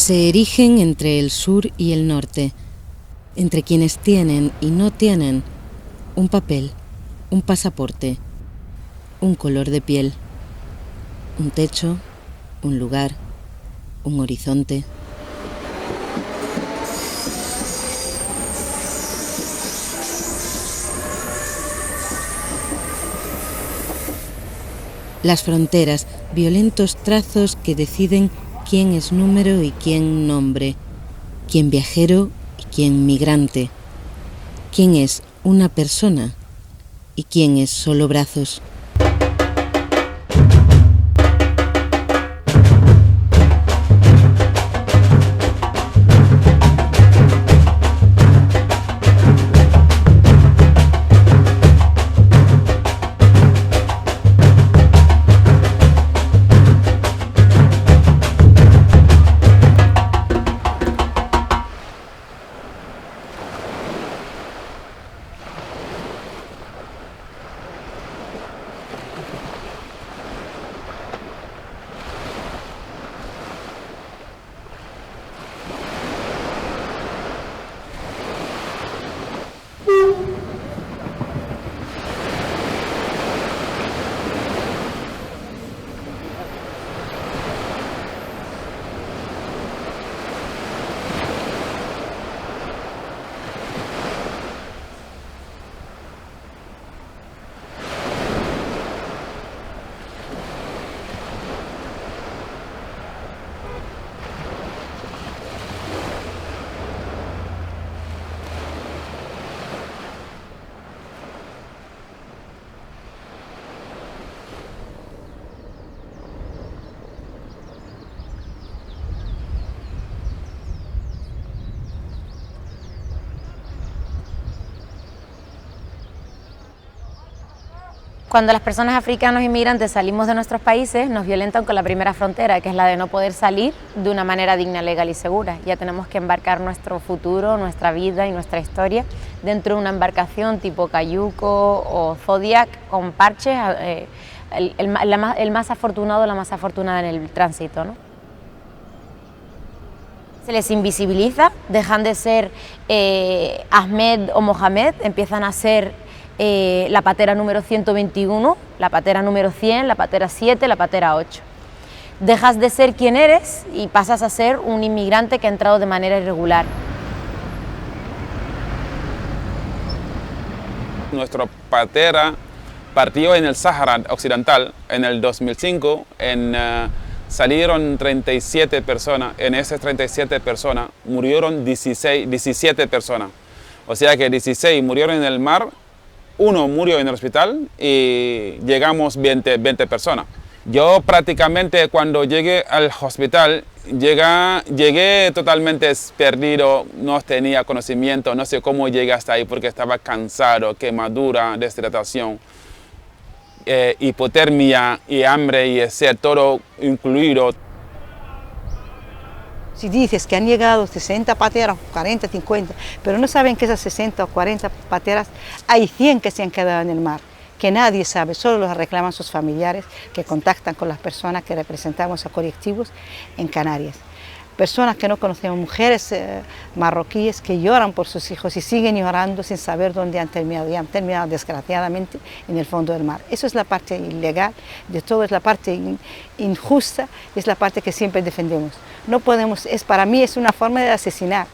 Se erigen entre el sur y el norte, entre quienes tienen y no tienen un papel, un pasaporte, un color de piel, un techo, un lugar, un horizonte. Las fronteras, violentos trazos que deciden quién es número y quién nombre, quién viajero y quién migrante, quién es una persona y quién es solo brazos. Cuando las personas africanos inmigrantes salimos de nuestros países, nos violentan con la primera frontera, que es la de no poder salir de una manera digna, legal y segura. Ya tenemos que embarcar nuestro futuro, nuestra vida y nuestra historia dentro de una embarcación tipo Cayuco o Zodiac con parches, el más afortunado o la más afortunada en el tránsito, ¿no? Se les invisibiliza, dejan de ser Ahmed o Mohamed, empiezan a ser la patera número 121, la patera número 100, la patera 7, la patera 8. Dejas de ser quien eres y pasas a ser un inmigrante que ha entrado de manera irregular. Nuestra patera partió en el Sáhara Occidental en el 2005, salieron 37 personas, en esas 37 personas murieron 17 personas, o sea que 16 murieron en el mar, uno murió en el hospital y llegamos 20 personas. Yo prácticamente cuando llegué al hospital, llegué totalmente perdido, no tenía conocimiento, no sé cómo llegué hasta ahí porque estaba cansado, quemadura, deshidratación, hipotermia y hambre y sed, todo incluido. Si dices que han llegado 60 pateras, 40, 50, pero no saben que esas 60 o 40 pateras hay 100 que se han quedado en el mar, que nadie sabe, solo los reclaman sus familiares que contactan con las personas que representamos a colectivos en Canarias. Personas que no conocemos, mujeres marroquíes que lloran por sus hijos y siguen llorando sin saber dónde han terminado, y han terminado desgraciadamente en el fondo del mar. Eso es la parte ilegal de todo, es la parte injusta, es la parte que siempre defendemos. No podemos, para mí es una forma de asesinar.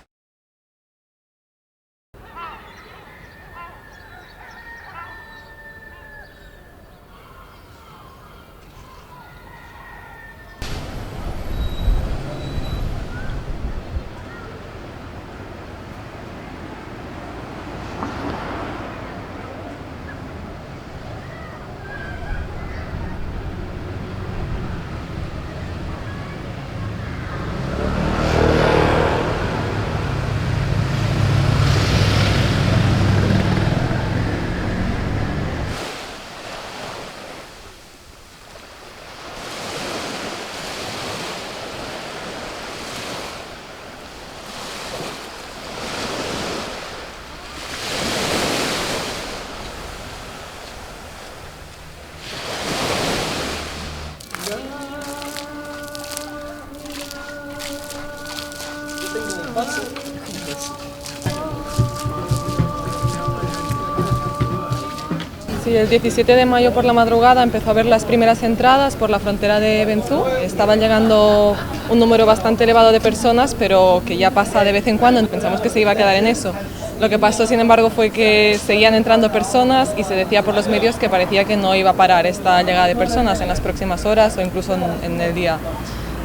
Sí, el 17 de mayo por la madrugada empezó a haber las primeras entradas por la frontera de Benzú. Estaban llegando un número bastante elevado de personas, pero que ya pasa de vez en cuando. Pensamos que se iba a quedar en eso. Lo que pasó, sin embargo, fue que seguían entrando personas y se decía por los medios que parecía que no iba a parar esta llegada de personas en las próximas horas o incluso en el día.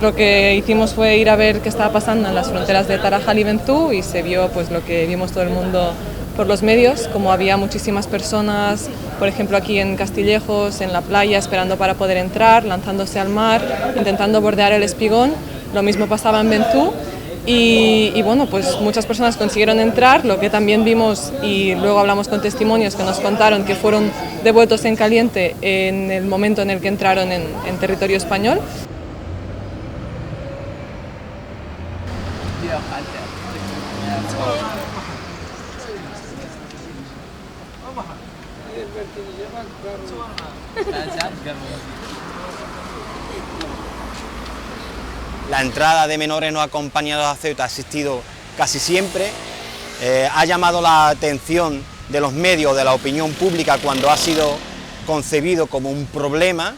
Lo que hicimos fue ir a ver qué estaba pasando en las fronteras de Tarajal y Benzú y se vio pues lo que vimos todo el mundo por los medios, como había muchísimas personas, por ejemplo aquí en Castillejos, en la playa, esperando para poder entrar, lanzándose al mar, intentando bordear el Espigón. Lo mismo pasaba en Benzú y bueno, pues muchas personas consiguieron entrar, lo que también vimos y luego hablamos con testimonios que nos contaron que fueron devueltos en caliente en el momento en el que entraron en territorio español. La entrada de menores no acompañados a Ceuta ha existido casi siempre, ha llamado la atención de los medios, de la opinión pública cuando ha sido concebido como un problema,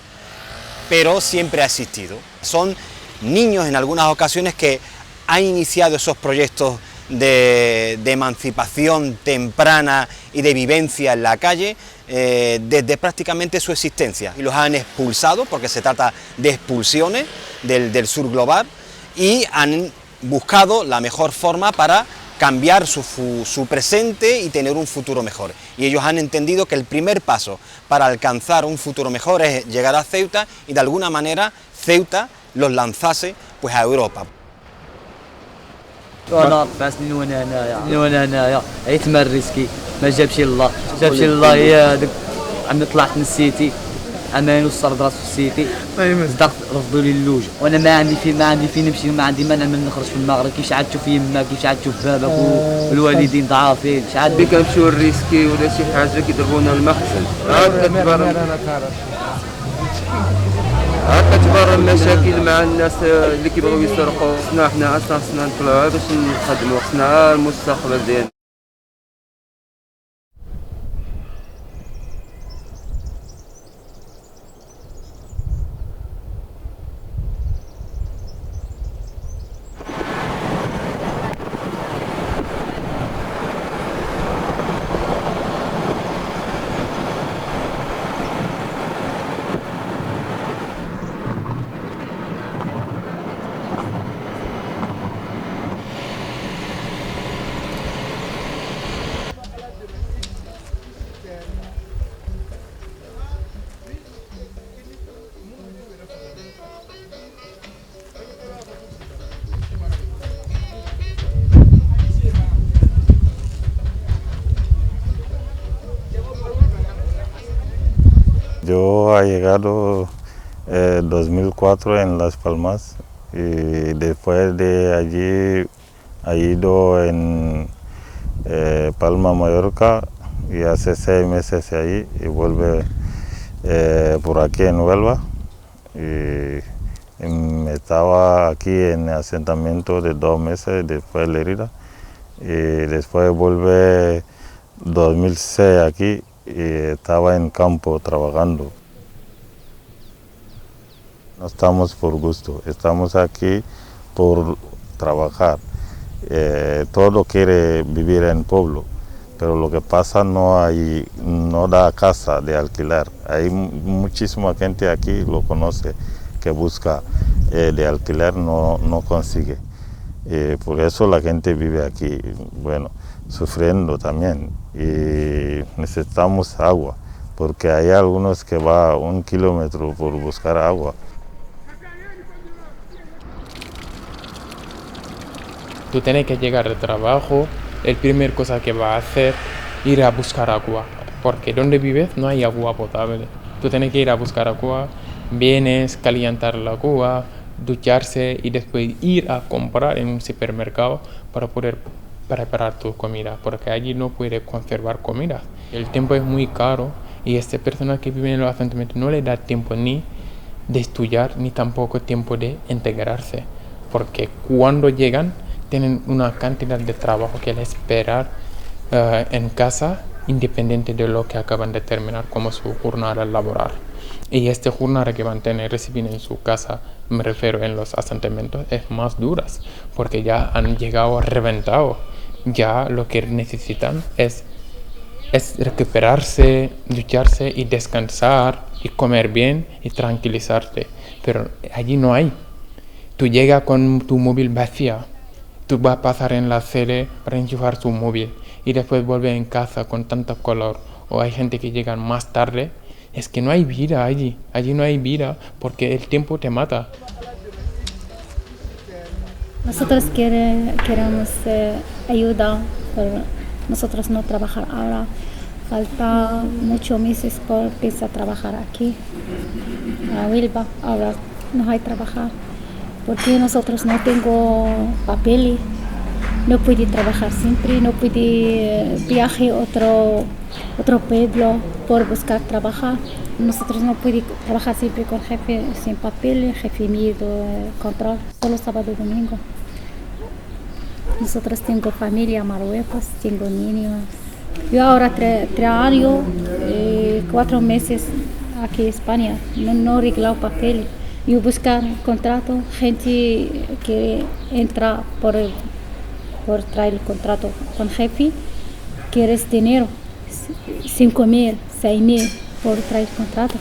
pero siempre ha existido. Son niños en algunas ocasiones que han iniciado esos proyectos de emancipación temprana y de vivencia en la calle desde prácticamente su existencia y los han expulsado, porque se trata de expulsiones del sur global, y han buscado la mejor forma para cambiar su presente y tener un futuro mejor. Y ellos han entendido que el primer paso para alcanzar un futuro mejor es llegar a Ceuta y de alguna manera Ceuta los lanzase pues a Europa. وانا 4 سنين وانا هنايا عيت مع الريسكي ما جابش الله هي داك عمي طلعت من السيتي عماني وصرت راسي في السيتي صدقت رفضوا لي اللوج وانا ما عندي فين نمشي وما عندي مانع من نخرج في المغرب كيفاش عاد تشوف يماك كيفاش عاد تشوف بابك والوالدين ضعافين اش عاد كنمشيو الريسكي ولا شي حاجه كيضربونا المخزن عاد كتبان المشاكل مع الناس اللي كيبغيو يسرقوا. حنا خصنا نطلعوا باش نخدموا، خصنا المستقبل ديالنا. Yo he llegado en 2004 en Las Palmas y después de allí he ido en Palma, Mallorca, y hace 6 meses ahí y vuelve por aquí en Huelva. Y estaba aquí en asentamiento de 2 meses después de Lerida y después vuelve 2006 aquí. Y estaba en campo trabajando. No estamos por gusto, estamos aquí por trabajar. Todo quiere vivir en pueblo, pero lo que pasa no da casa de alquiler. Hay muchísima gente aquí, lo conoce, que busca de alquiler, no consigue. Por eso la gente vive aquí, bueno, sufriendo también, y necesitamos agua, porque hay algunos que van 1 kilómetro por buscar agua. Tú tienes que llegar al trabajo, la primera cosa que vas a hacer es ir a buscar agua, porque donde vives no hay agua potable. Tú tienes que ir a buscar agua, vienes, calentar la agua, ducharse y después ir a comprar en un supermercado para poder preparar tu comida, porque allí no puedes conservar comida. El tiempo es muy caro y a estas personas que viven en los asentamientos no les da tiempo ni de estudiar ni tampoco tiempo de integrarse, porque cuando llegan tienen una cantidad de trabajo que les esperar en casa, independiente de lo que acaban de terminar como su jornada laboral. Y esta jornada que van a tener recibir en su casa, me refiero en los asentamientos, es más duras, porque ya han llegado reventado. Ya lo que necesitan es recuperarse, ducharse y descansar y comer bien y tranquilizarte. Pero allí no hay. Tú llegas con tu móvil vacía. Tú vas a pasar en la sede para enchufar su móvil y después vuelves en casa con tanta calor. O hay gente que llega más tarde. Es que no hay vida allí. Allí no hay vida porque el tiempo te mata. Nosotros queremos ayuda, pero nosotros no trabajar ahora. Falta muchos meses por empezar a trabajar aquí. A Huelva, ahora no hay trabajar. Porque nosotros no tengo papeles, no puedo trabajar siempre, no puedo viajar a otro pueblo por buscar trabajar. Nosotros no podemos trabajar siempre con jefe sin papeles, jefe miedo, control, solo sábado y domingo. Nosotros tengo familia en Marruecos, tengo niños. Yo ahora 3 años, 4 meses aquí en España, no arreglado papeles. Yo buscar contrato, gente que entra por traer el contrato con jefe, quieres dinero, 5.000, 6.000 por traer contrato.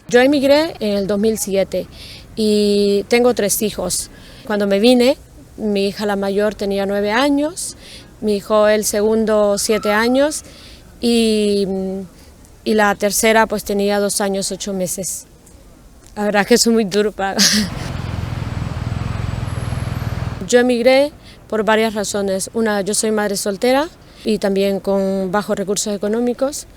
Yo emigré en el 2007 y tengo 3 hijos. Cuando me vine, mi hija la mayor tenía 9 años, mi hijo el segundo 7 años y la tercera pues tenía 2 años 8 meses. La verdad que es muy duro para... Yo emigré por varias razones. Una, yo soy madre soltera y también con bajos recursos económicos.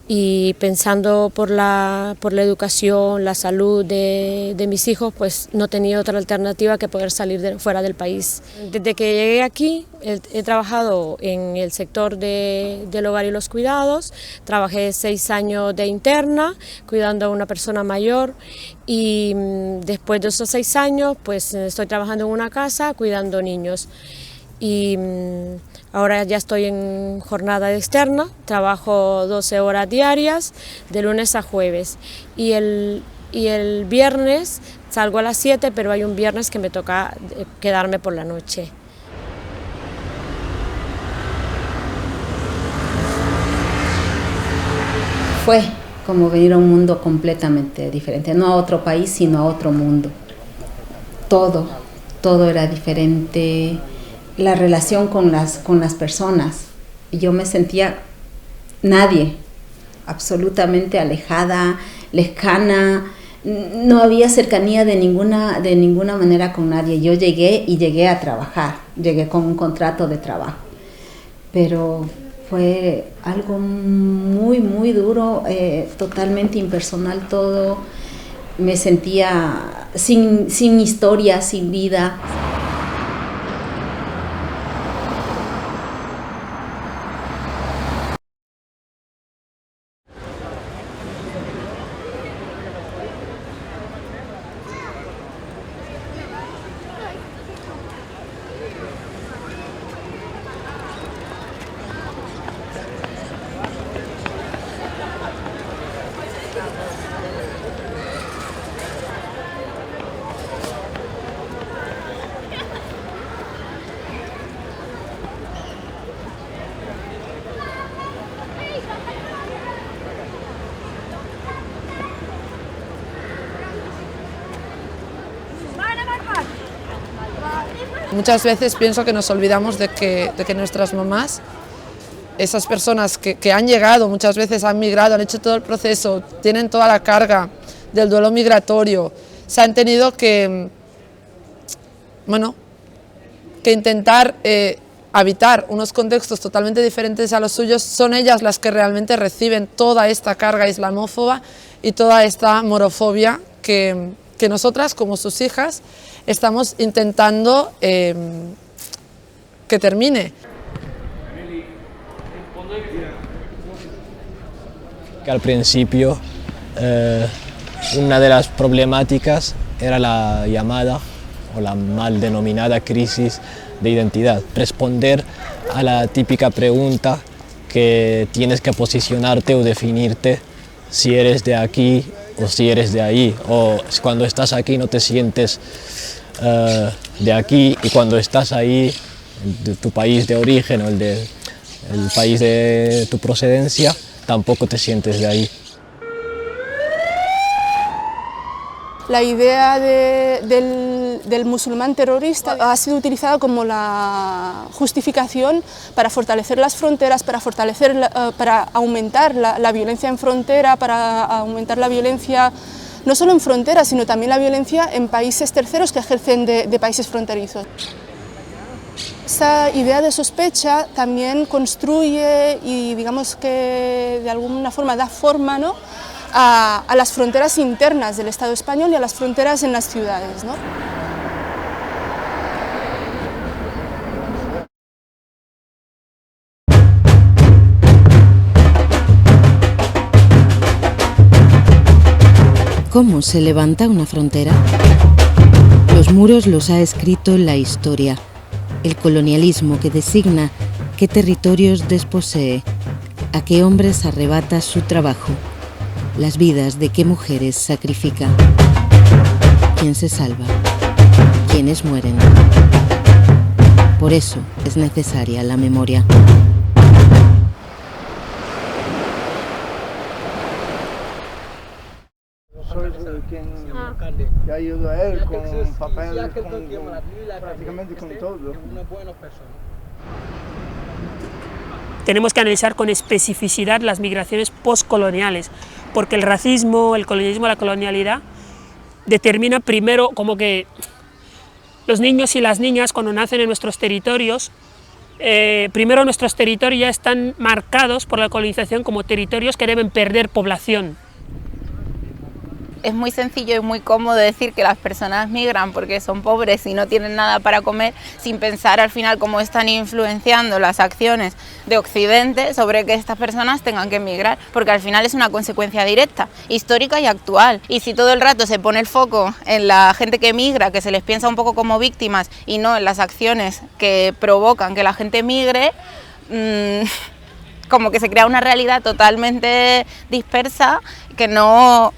Y pensando por la educación, la salud de mis hijos, pues no tenía otra alternativa que poder salir fuera del país. Desde que llegué aquí he trabajado en el sector del hogar y los cuidados, trabajé 6 años de interna cuidando a una persona mayor y después de esos 6 años pues estoy trabajando en una casa cuidando niños. Y ahora ya estoy en jornada externa, trabajo 12 horas diarias de lunes a jueves y el viernes salgo a las 7, pero hay un viernes que me toca quedarme por la noche. Fue como venir a un mundo completamente diferente, no a otro país, sino a otro mundo. Todo era diferente. La relación con las personas, yo me sentía nadie, absolutamente alejada, lejana, no había cercanía de ninguna manera con nadie. Yo llegué a trabajar, llegué con un contrato de trabajo, pero fue algo muy, muy duro, totalmente impersonal todo, me sentía sin historia, sin vida. Muchas veces pienso que nos olvidamos de que nuestras mamás, esas personas que han llegado, muchas veces han migrado, han hecho todo el proceso, tienen toda la carga del duelo migratorio, se han tenido que intentar habitar unos contextos totalmente diferentes a los suyos. Son ellas las que realmente reciben toda esta carga islamófoba y toda esta morofobia que nosotras, como sus hijas, estamos intentando que termine. Que al principio una de las problemáticas era la llamada o la mal denominada crisis de identidad. Responder a la típica pregunta que tienes que posicionarte o definirte si eres de aquí o si eres de ahí, o cuando estás aquí no te sientes de aquí, y cuando estás ahí, de tu país de origen o el país de tu procedencia, tampoco te sientes de ahí. La idea del musulmán terrorista ha sido utilizada como la justificación para fortalecer las fronteras, para aumentar la violencia en frontera, para aumentar la violencia no solo en fronteras, sino también la violencia en países terceros que ejercen de países fronterizos. Esta idea de sospecha también construye y digamos que de alguna forma da forma, ¿no?, a las fronteras internas del Estado español y a las fronteras en las ciudades, ¿no? ¿Cómo se levanta una frontera? Los muros los ha escrito la historia, el colonialismo que designa qué territorios desposee, a qué hombres arrebata su trabajo, las vidas de qué mujeres sacrifica, quién se salva, quiénes mueren. Por eso es necesaria la memoria. Soy quien le ayudó a él con papel, prácticamente con todo. Tenemos que analizar con especificidad las migraciones postcoloniales, porque el racismo, el colonialismo, la colonialidad determina primero como que los niños y las niñas cuando nacen en nuestros territorios, primero nuestros territorios ya están marcados por la colonización como territorios que deben perder población. Es muy sencillo y muy cómodo decir que las personas migran porque son pobres y no tienen nada para comer, sin pensar al final cómo están influenciando las acciones de Occidente sobre que estas personas tengan que emigrar, porque al final es una consecuencia directa, histórica y actual. Y si todo el rato se pone el foco en la gente que emigra, que se les piensa un poco como víctimas y no en las acciones que provocan que la gente migre, como que se crea una realidad totalmente dispersa que no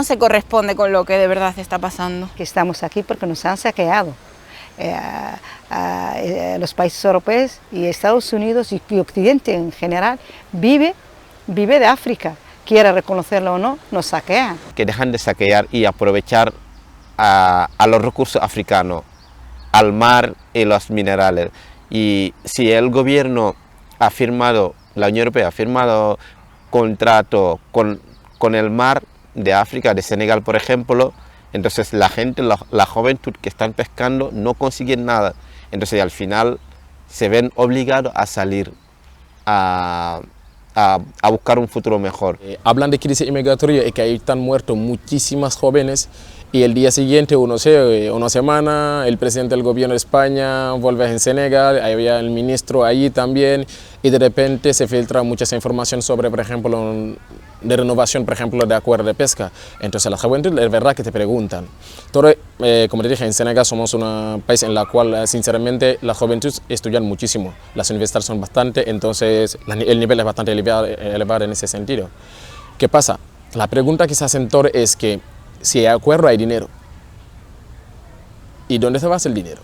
se corresponde con lo que de verdad está pasando. Que estamos aquí porque nos han saqueado. Los países europeos y Estados Unidos y Occidente en general vive de África. Quiera reconocerlo o no, nos saquean. Que dejan de saquear y aprovechar a los recursos africanos, al mar y los minerales. Y si el gobierno ha firmado, la Unión Europea ha firmado contrato con el mar de África, de Senegal por ejemplo, entonces la gente, la juventud que están pescando no consiguen nada, entonces al final se ven obligados a salir a buscar un futuro mejor. Hablan de crisis inmigratoria y que ahí están muertos muchísimas jóvenes, y el día siguiente, una semana, el presidente del gobierno de España vuelve en Senegal, ahí había el ministro allí también, y de repente se filtra mucha información sobre, por ejemplo, de renovación, por ejemplo, de acuerdo de pesca. Entonces la juventud es verdad que te preguntan. Todo, como te dije, en Senegal somos un país en el cual, sinceramente, la juventud estudian muchísimo. Las universidades son bastante, entonces el nivel es bastante elevado en ese sentido. ¿Qué pasa? La pregunta que se hace en todo es que si hay acuerdo hay dinero. ¿Y dónde se va el dinero?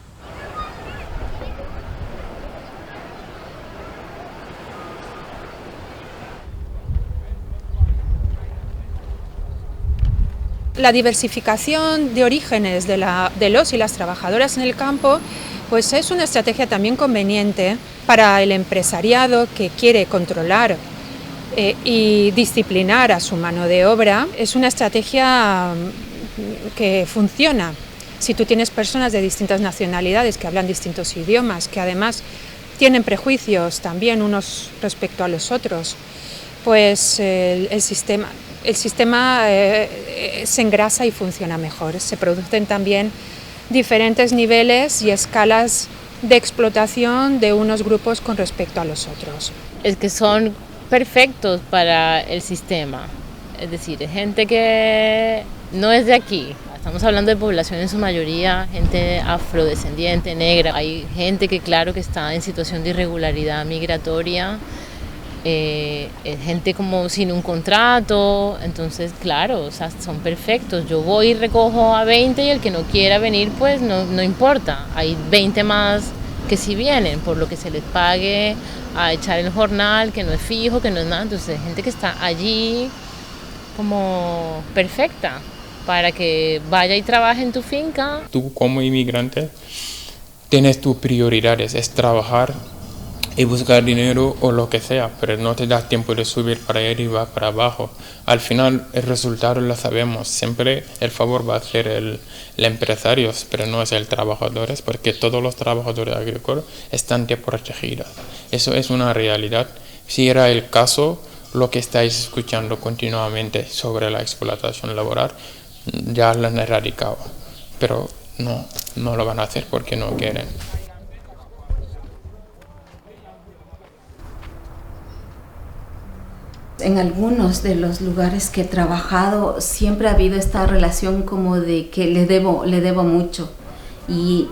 La diversificación de orígenes de los y las trabajadoras en el campo Pues es una estrategia también conveniente para el empresariado que quiere controlar y disciplinar a su mano de obra. Es una estrategia que funciona. Si tú tienes personas de distintas nacionalidades que hablan distintos idiomas, que además tienen prejuicios también unos respecto a los otros, pues el sistema se engrasa y funciona mejor. Se producen también diferentes niveles y escalas de explotación de unos grupos con respecto a los otros. Es que son perfectos para el sistema, es decir, gente que no es de aquí. Estamos hablando de población en su mayoría, gente afrodescendiente, negra. Hay gente que claro que está en situación de irregularidad migratoria, gente como sin un contrato, entonces claro, o sea, son perfectos. Yo voy y recojo a 20 y el que no quiera venir pues no importa. Hay 20 más que sí vienen, por lo que se les pague a echar el jornal, que no es fijo, que no es nada. Entonces gente que está allí como perfecta para que vaya y trabaje en tu finca. Tú como inmigrante tienes tus prioridades, es trabajar y buscar dinero o lo que sea, pero no te das tiempo de subir para arriba, para abajo. Al final el resultado lo sabemos, siempre el favor va a ser el empresario, pero no es el trabajador, porque todos los trabajadores agrícolas están desprotegidos. Eso es una realidad. Si era el caso, lo que estáis escuchando continuamente sobre la explotación laboral, ya lo han erradicado, pero no lo van a hacer porque no quieren. En algunos de los lugares que he trabajado siempre ha habido esta relación como de que le debo mucho y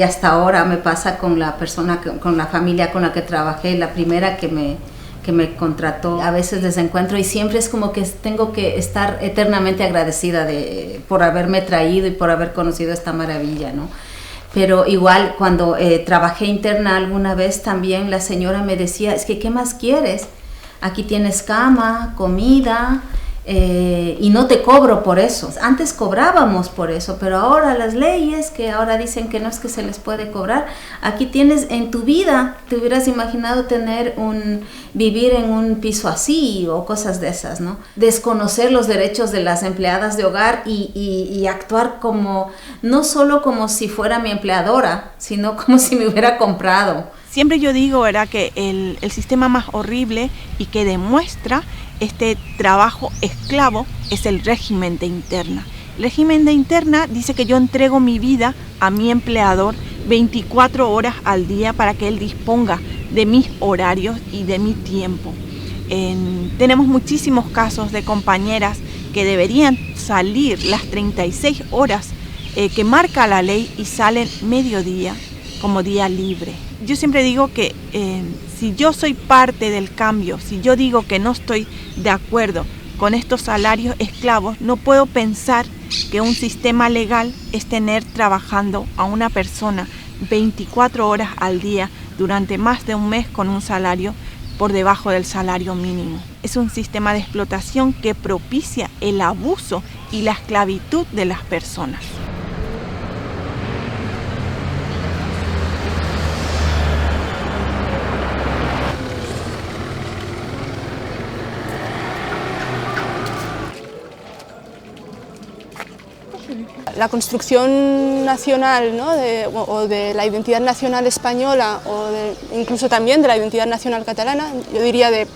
hasta ahora me pasa con la persona, con la familia con la que trabajé, la primera que me contrató. A veces les encuentro y siempre es como que tengo que estar eternamente agradecida por haberme traído y por haber conocido esta maravilla, ¿no? Pero igual cuando trabajé interna alguna vez también la señora me decía, es que ¿qué más quieres? Aquí tienes cama, comida y no te cobro por eso. Antes cobrábamos por eso, pero ahora las leyes que ahora dicen que no es que se les puede cobrar. Aquí tienes en tu vida, te hubieras imaginado vivir en un piso así o cosas de esas, ¿no? Desconocer los derechos de las empleadas de hogar y actuar como, no solo como si fuera mi empleadora, sino como si me hubiera comprado. Siempre yo digo, ¿verdad?, que el sistema más horrible y que demuestra este trabajo esclavo es el régimen de interna. El régimen de interna dice que yo entrego mi vida a mi empleador 24 horas al día para que él disponga de mis horarios y de mi tiempo. Tenemos muchísimos casos de compañeras que deberían salir las 36 horas que marca la ley y salen mediodía como día libre. Yo siempre digo que si yo soy parte del cambio, si yo digo que no estoy de acuerdo con estos salarios esclavos, no puedo pensar que un sistema legal es tener trabajando a una persona 24 horas al día durante más de un mes con un salario por debajo del salario mínimo. Es un sistema de explotación que propicia el abuso y la esclavitud de las personas. La construcción nacional, ¿no?, o de la identidad nacional española o incluso también de la identidad nacional catalana, yo diría de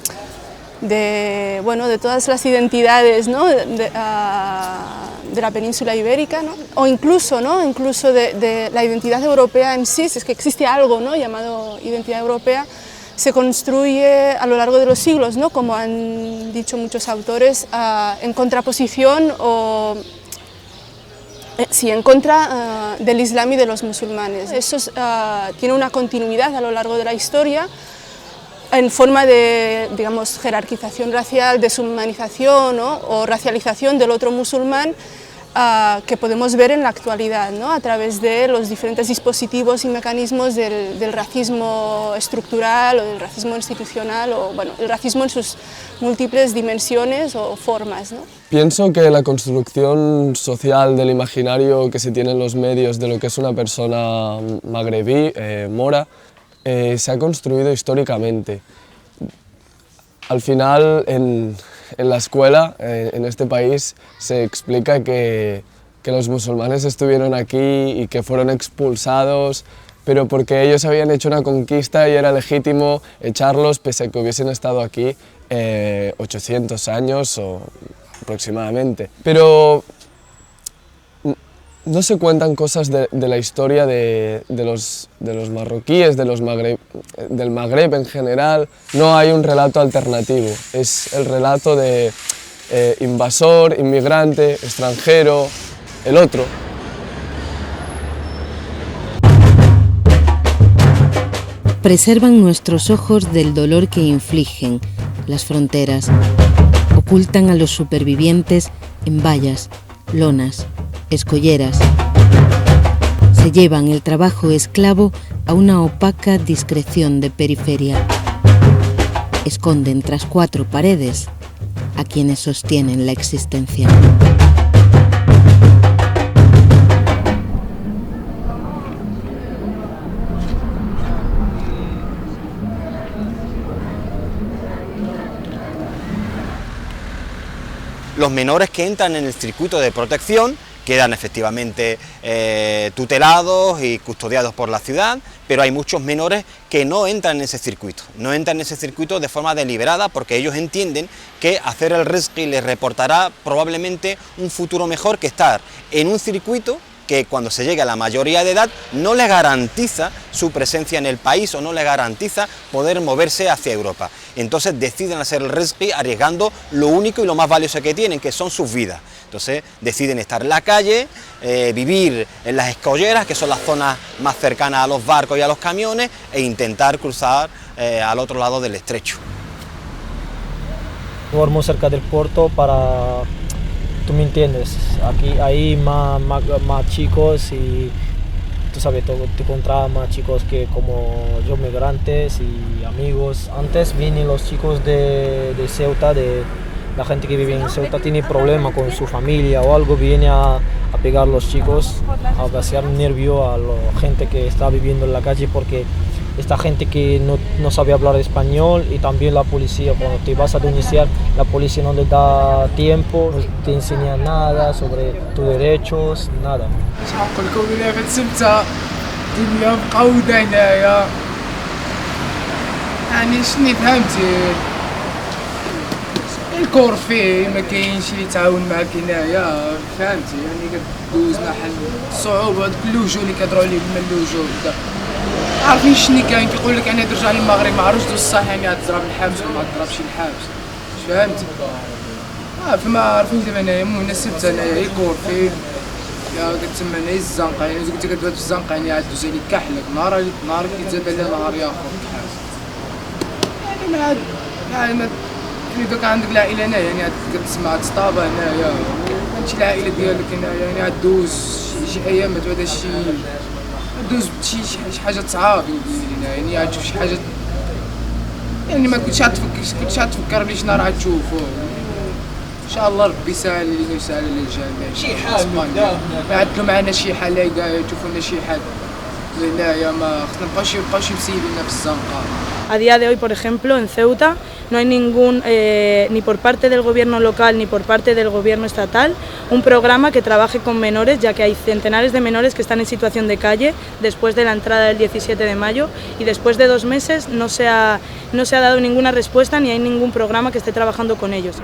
todas las identidades, ¿no?, de la península ibérica, ¿no?, o incluso de la identidad europea en sí, si es que existe algo, ¿no?, llamado identidad europea, se construye a lo largo de los siglos, ¿no?, como han dicho muchos autores, en contraposición en contra del Islam y de los musulmanes. Eso tiene una continuidad a lo largo de la historia en forma de, digamos, jerarquización racial, deshumanización, ¿no?, o racialización del otro musulmán, que podemos ver en la actualidad, ¿no? A través de los diferentes dispositivos y mecanismos del racismo estructural o del racismo institucional o bueno, el racismo en sus múltiples dimensiones o formas, ¿no? Pienso que la construcción social del imaginario que se tiene en los medios de lo que es una persona magrebí, mora, se ha construido históricamente. Al final, en la escuela, en este país, se explica que los musulmanes estuvieron aquí y que fueron expulsados, pero porque ellos habían hecho una conquista y era legítimo echarlos pese a que hubiesen estado aquí 800 años o aproximadamente. Pero no se cuentan cosas de la historia de los marroquíes, del Magreb en general. No hay un relato alternativo, es el relato de invasor, inmigrante, extranjero, el otro. Preservan nuestros ojos del dolor que infligen las fronteras. Ocultan a los supervivientes en vallas, lonas, escolleras. Se llevan el trabajo esclavo a una opaca discreción de periferia. Esconden tras cuatro paredes a quienes sostienen la existencia. Los menores que entran en el circuito de protección quedan efectivamente tutelados y custodiados por la ciudad, pero hay muchos menores que no entran en ese circuito, no entran en ese circuito de forma deliberada porque ellos entienden que hacer el rizqi les reportará probablemente un futuro mejor que estar en un circuito que cuando se llegue a la mayoría de edad no les garantiza su presencia en el país o no les garantiza poder moverse hacia Europa. Entonces deciden hacer el rizqi arriesgando lo único y lo más valioso que tienen, que son sus vidas. Entonces deciden estar en la calle, vivir en las escolleras, que son las zonas más cercanas a los barcos y a los camiones, e intentar cruzar al otro lado del estrecho. Duermo cerca del puerto para... Tú me entiendes, aquí hay más chicos y tú sabes, te encontraba más chicos que como yo, migrantes y amigos. Antes vienen los chicos de Ceuta, la gente que vive en Ceuta tiene problema con su familia o algo, viene a pegar a los chicos, a vaciar nervio a la gente que está viviendo en la calle porque esta gente que no sabe hablar español y también la policía, cuando te vas a denunciar, la policía no te da tiempo, no te enseña nada sobre tus derechos, nada. الكور فيه ما كاينش اللي يتعاون معاك هنايا فهمتي يعني كدوز محل الصعوبه هاد كل الوجوه اللي كيهضروا عليه من الوجوه عارفين شنو كاين كيقول لك انا ترجع للمغرب ما عرفتش دوز الصح يعني غتضرب الحبس ولا ما تضربش الحبس فهمتي فما عارفين دابا انايا مناسبت انايا يكور فيه يا كتسمى انايا الزنقه يعني قلت كتبات في الزنقه يعني عاد دوز عليك كحلك نهار كيتزاد على نهار اخر الحبس يعني ما يعني دوك عندك العائله هنايا يعني كتسمع تسطابه هنايا هادشي العائله ديالك هنايا يعني غدوز شي ايام بعدا دوز شي حاجه صعاب يعني غتشوف شي حاجه يعني ما كنتش غتفكر بلي شنو راه غتشوفو ان شاء الله ربي يسهل لينا ويسهل للجميع شي حال يعدلوا معنا شي حال يشوفوا لنا شي حل هنايا ما خصنا نبقاوش مسيبيننا في الزنقه. A día de hoy, por ejemplo, en Ceuta no hay ningún, ni por parte del gobierno local ni por parte del gobierno estatal, un programa que trabaje con menores, ya que hay centenares de menores que están en situación de calle después de la entrada del 17 de mayo y después de 2 meses no se ha dado ninguna respuesta ni hay ningún programa que esté trabajando con ellos.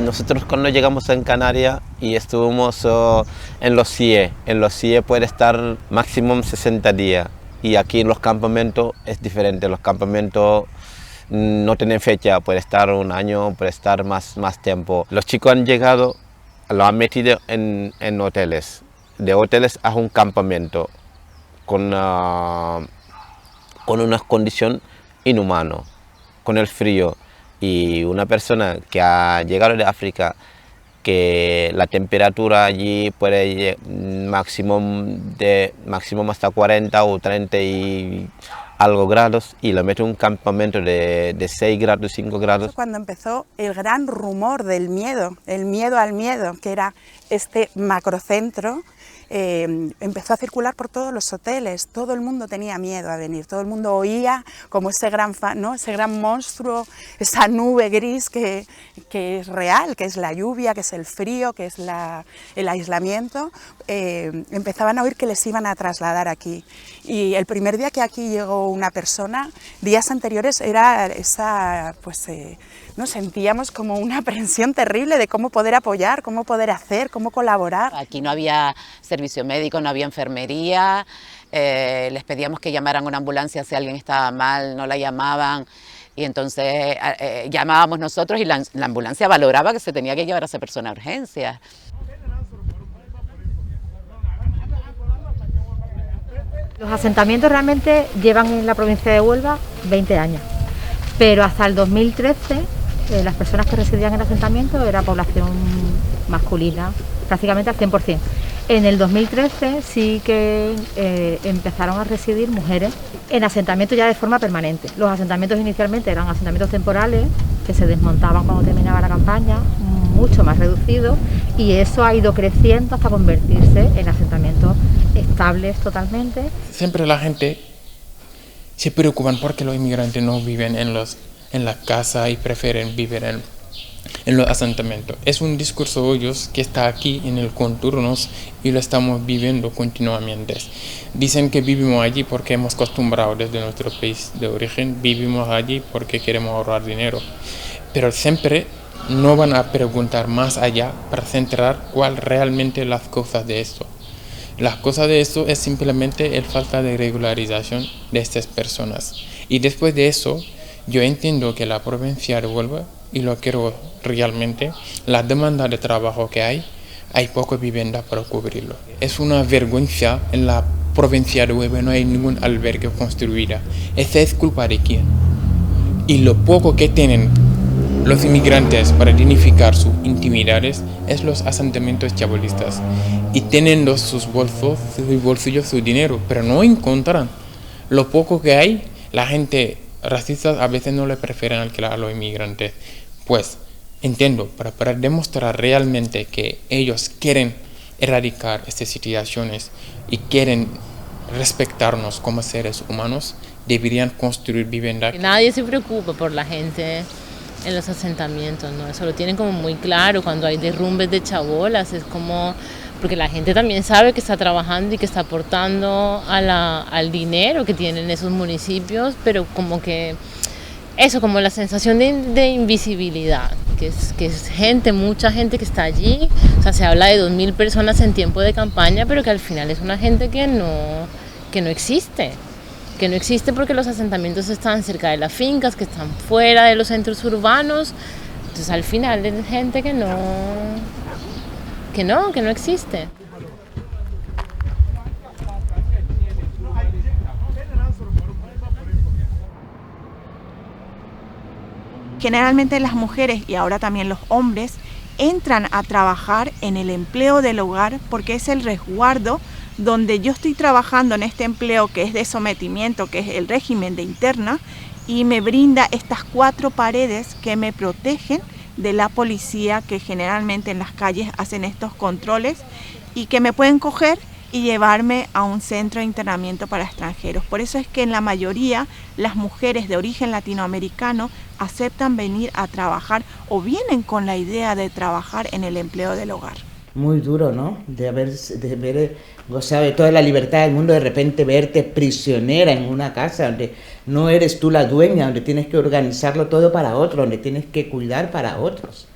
Nosotros cuando llegamos en Canarias y estuvimos en los CIE puede estar máximo 60 días y aquí en los campamentos es diferente, los campamentos no tienen fecha, puede estar 1 año, puede estar más tiempo. Los chicos han llegado, lo han metido en hoteles, de hoteles a un campamento con una condición inhumana, con el frío. Y una persona que ha llegado de África, que la temperatura allí puede llegar máximo hasta 40 o 30 y algo grados, y lo mete en un campamento de 6 grados, 5 grados. Cuando empezó el gran rumor del miedo, el miedo al miedo, que era este macrocentro, empezó a circular por todos los hoteles, todo el mundo tenía miedo a venir, todo el mundo oía como ese gran monstruo, esa nube gris que es real, que es la lluvia, que es el frío, que es el aislamiento, empezaban a oír que les iban a trasladar aquí. Y el primer día que aquí llegó una persona, días anteriores era esa, no sentíamos como una aprensión terrible de cómo poder apoyar, cómo poder hacer, cómo colaborar. Aquí no había servicio médico, no había enfermería, les pedíamos que llamaran a una ambulancia si alguien estaba mal, no la llamaban, y entonces llamábamos nosotros y la ambulancia valoraba que se tenía que llevar a esa persona a urgencias. Los asentamientos realmente llevan en la provincia de Huelva 20 años, pero hasta el 2013 las personas que residían en el asentamiento era población masculina, prácticamente al 100%. En el 2013 sí que empezaron a residir mujeres en asentamientos ya de forma permanente. Los asentamientos inicialmente eran asentamientos temporales que se desmontaban cuando terminaba la campaña, mucho más reducidos, y eso ha ido creciendo hasta convertirse en asentamientos estables totalmente. Siempre la gente se preocupa porque los inmigrantes no viven en la casa y prefieren vivir en los asentamientos. Es un discurso de ellos que está aquí en el contornos y lo estamos viviendo continuamente. Dicen que vivimos allí porque hemos acostumbrado desde nuestro país de origen, vivimos allí porque queremos ahorrar dinero, pero siempre no van a preguntar más allá para centrar cuál realmente las cosas de esto. Las cosas de esto es simplemente el falta de regularización de estas personas. Y después de eso, yo entiendo que la provincia de Huelva, y lo quiero realmente, la demanda de trabajo que hay poca vivienda para cubrirlo. Es una vergüenza, en la provincia de Huelva no hay ningún albergue construido. ¿Esa es culpa de quién? Y lo poco que tienen los inmigrantes para dignificar sus intimidades es los asentamientos chabolistas. Y tienen sus bolsillos su dinero, pero no encuentran. Lo poco que hay, la gente racista a veces no le prefieren alquilar a los inmigrantes. Pues entiendo, para demostrar realmente que ellos quieren erradicar estas situaciones y quieren respetarnos como seres humanos, deberían construir vivienda. Nadie se preocupa por la gente en los asentamientos, ¿no? Eso lo tienen como muy claro cuando hay derrumbes de chabolas, es como, porque la gente también sabe que está trabajando y que está aportando al dinero que tienen esos municipios, pero como que eso, como la sensación de invisibilidad, que es gente, mucha gente que está allí, o sea, se habla de 2.000 personas en tiempo de campaña, pero que al final es una gente que no existe. Que no existe porque los asentamientos están cerca de las fincas, que están fuera de los centros urbanos, entonces al final es gente que no existe. Generalmente las mujeres y ahora también los hombres entran a trabajar en el empleo del hogar porque es el resguardo donde yo estoy trabajando en este empleo que es de sometimiento, que es el régimen de interna, y me brinda estas 4 paredes que me protegen de la policía que generalmente en las calles hacen estos controles y que me pueden coger y llevarme a un centro de internamiento para extranjeros. Por eso es que en la mayoría las mujeres de origen latinoamericano aceptan venir a trabajar o vienen con la idea de trabajar en el empleo del hogar. Muy duro, ¿no? De haber gozado de toda la libertad del mundo, de repente verte prisionera en una casa donde no eres tú la dueña, donde tienes que organizarlo todo para otro, donde tienes que cuidar para otros,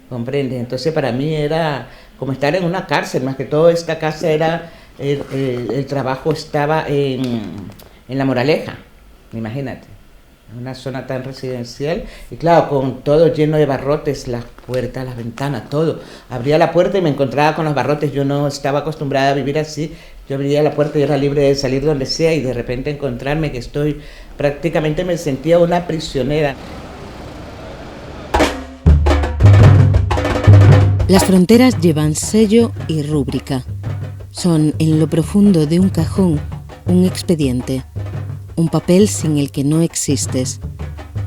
¿comprendes? Entonces para mí era como estar en una cárcel, más que todo esta casa era, el trabajo estaba en La Moraleja, imagínate. Una zona tan residencial y claro, con todo lleno de barrotes, las puertas, las ventanas, todo. Abría la puerta y me encontraba con los barrotes. Yo no estaba acostumbrada a vivir así. Yo abría la puerta y era libre de salir donde sea y de repente encontrarme que prácticamente me sentía una prisionera. Las fronteras llevan sello y rúbrica. Son, en lo profundo de un cajón, un expediente, un papel sin el que no existes,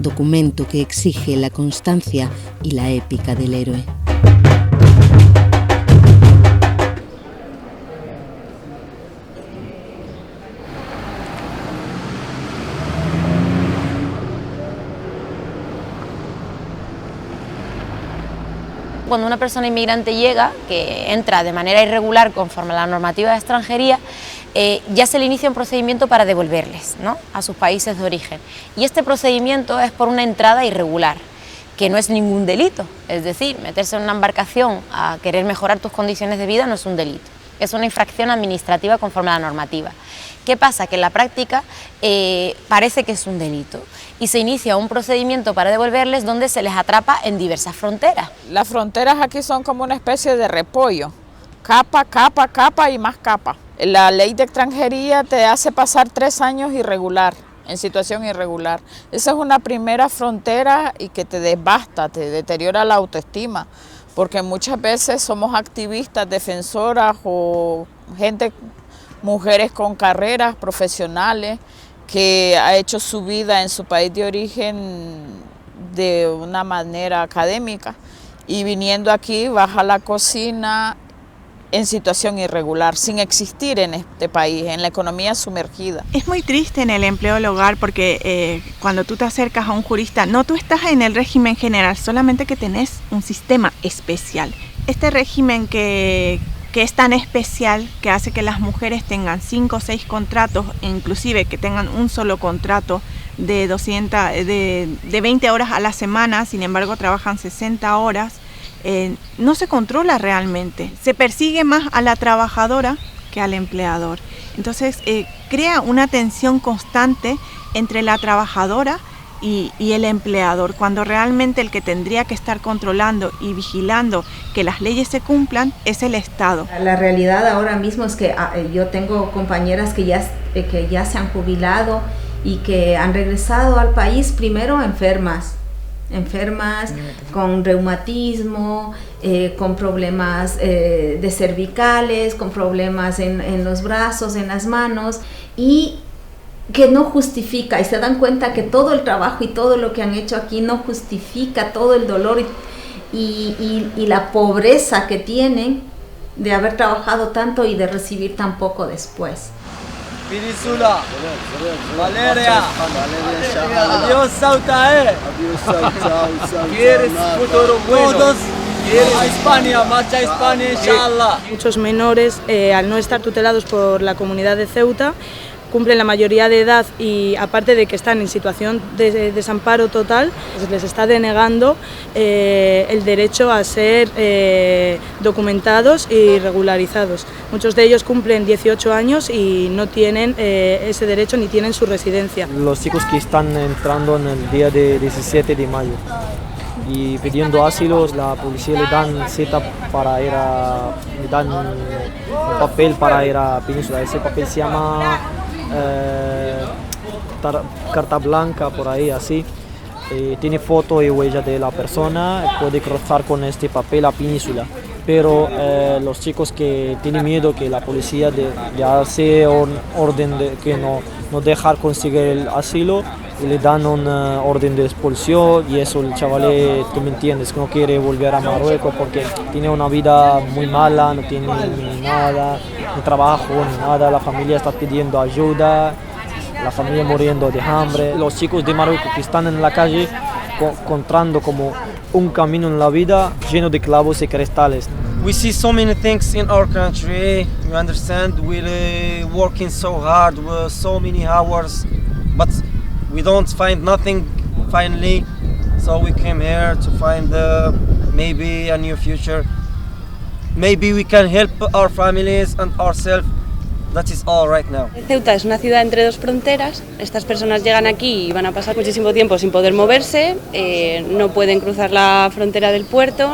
documento que exige la constancia y la épica del héroe. Cuando una persona inmigrante llega, que entra de manera irregular conforme a la normativa de extranjería, ya se le inicia un procedimiento para devolverles, ¿no?, a sus países de origen. Y este procedimiento es por una entrada irregular, que no es ningún delito. Es decir, meterse en una embarcación a querer mejorar tus condiciones de vida no es un delito. Es una infracción administrativa conforme a la normativa. ¿Qué pasa? Que en la práctica parece que es un delito y se inicia un procedimiento para devolverles donde se les atrapa en diversas fronteras. Las fronteras aquí son como una especie de repollo, capa, capa, capa y más capa. La ley de extranjería te hace pasar 3 años irregular, en situación irregular. Esa es una primera frontera y que te devasta, te deteriora la autoestima, porque muchas veces somos activistas, defensoras o mujeres con carreras profesionales que ha hecho su vida en su país de origen de una manera académica y viniendo aquí baja la cocina en situación irregular, sin existir en este país, en la economía sumergida. Es muy triste en el empleo del hogar porque cuando tú te acercas a un jurista, no tú estás en el régimen general, solamente que tenés un sistema especial. Este régimen que es tan especial que hace que las mujeres tengan 5 o 6 contratos, inclusive que tengan un solo contrato de 20 horas a la semana, sin embargo trabajan 60 horas, no se controla realmente. Se persigue más a la trabajadora que al empleador. Entonces crea una tensión constante entre la trabajadora y el empleador, cuando realmente el que tendría que estar controlando y vigilando que las leyes se cumplan es el Estado. La realidad ahora mismo es que yo tengo compañeras que ya se han jubilado y que han regresado al país primero enfermas con reumatismo, con problemas de cervicales, con problemas en los brazos, en las manos, y que no justifica, y se dan cuenta que todo el trabajo y todo lo que han hecho aquí no justifica todo el dolor y la pobreza que tienen de haber trabajado tanto y de recibir tan poco después. Península, Valeria, adiós Sauta, ¿quieres futuro bueno? Todos a España, marcha a España, inshallah. Muchos menores, al no estar tutelados por la comunidad de Ceuta, cumplen la mayoría de edad y aparte de que están en situación de desamparo total, pues les está denegando el derecho a ser documentados y regularizados. Muchos de ellos cumplen 18 años y no tienen ese derecho ni tienen su residencia. Los chicos que están entrando en el día de 17 de mayo y pidiendo asilo, la policía le dan cita para ir le dan un papel para ir a Península. Ese papel se llama carta blanca, por ahí así. Tiene foto y huella de la persona, puede cruzar con este papel a Península. Pero los chicos que tienen miedo que la policía le hace orden de que no dejar conseguir el asilo, y le dan una orden de expulsión, y eso el chaval, tú me entiendes, que no quiere volver a Marruecos porque tiene una vida muy mala, no tiene ni nada, ni trabajo, ni nada, la familia está pidiendo ayuda, la familia muriendo de hambre. Los chicos de Marruecos que están en la calle encontrando como un camino en la vida lleno de clavos y cristales. We see so many things in our country, you understand, we're working so hard, so many hours, but we don't find nothing finally, so we came here to find maybe a new future. Maybe we can help our families and ourselves. That is all right now. Ceuta es una ciudad entre dos fronteras. Estas personas llegan aquí y van a pasar muchísimo tiempo sin poder moverse, no pueden cruzar la frontera del puerto,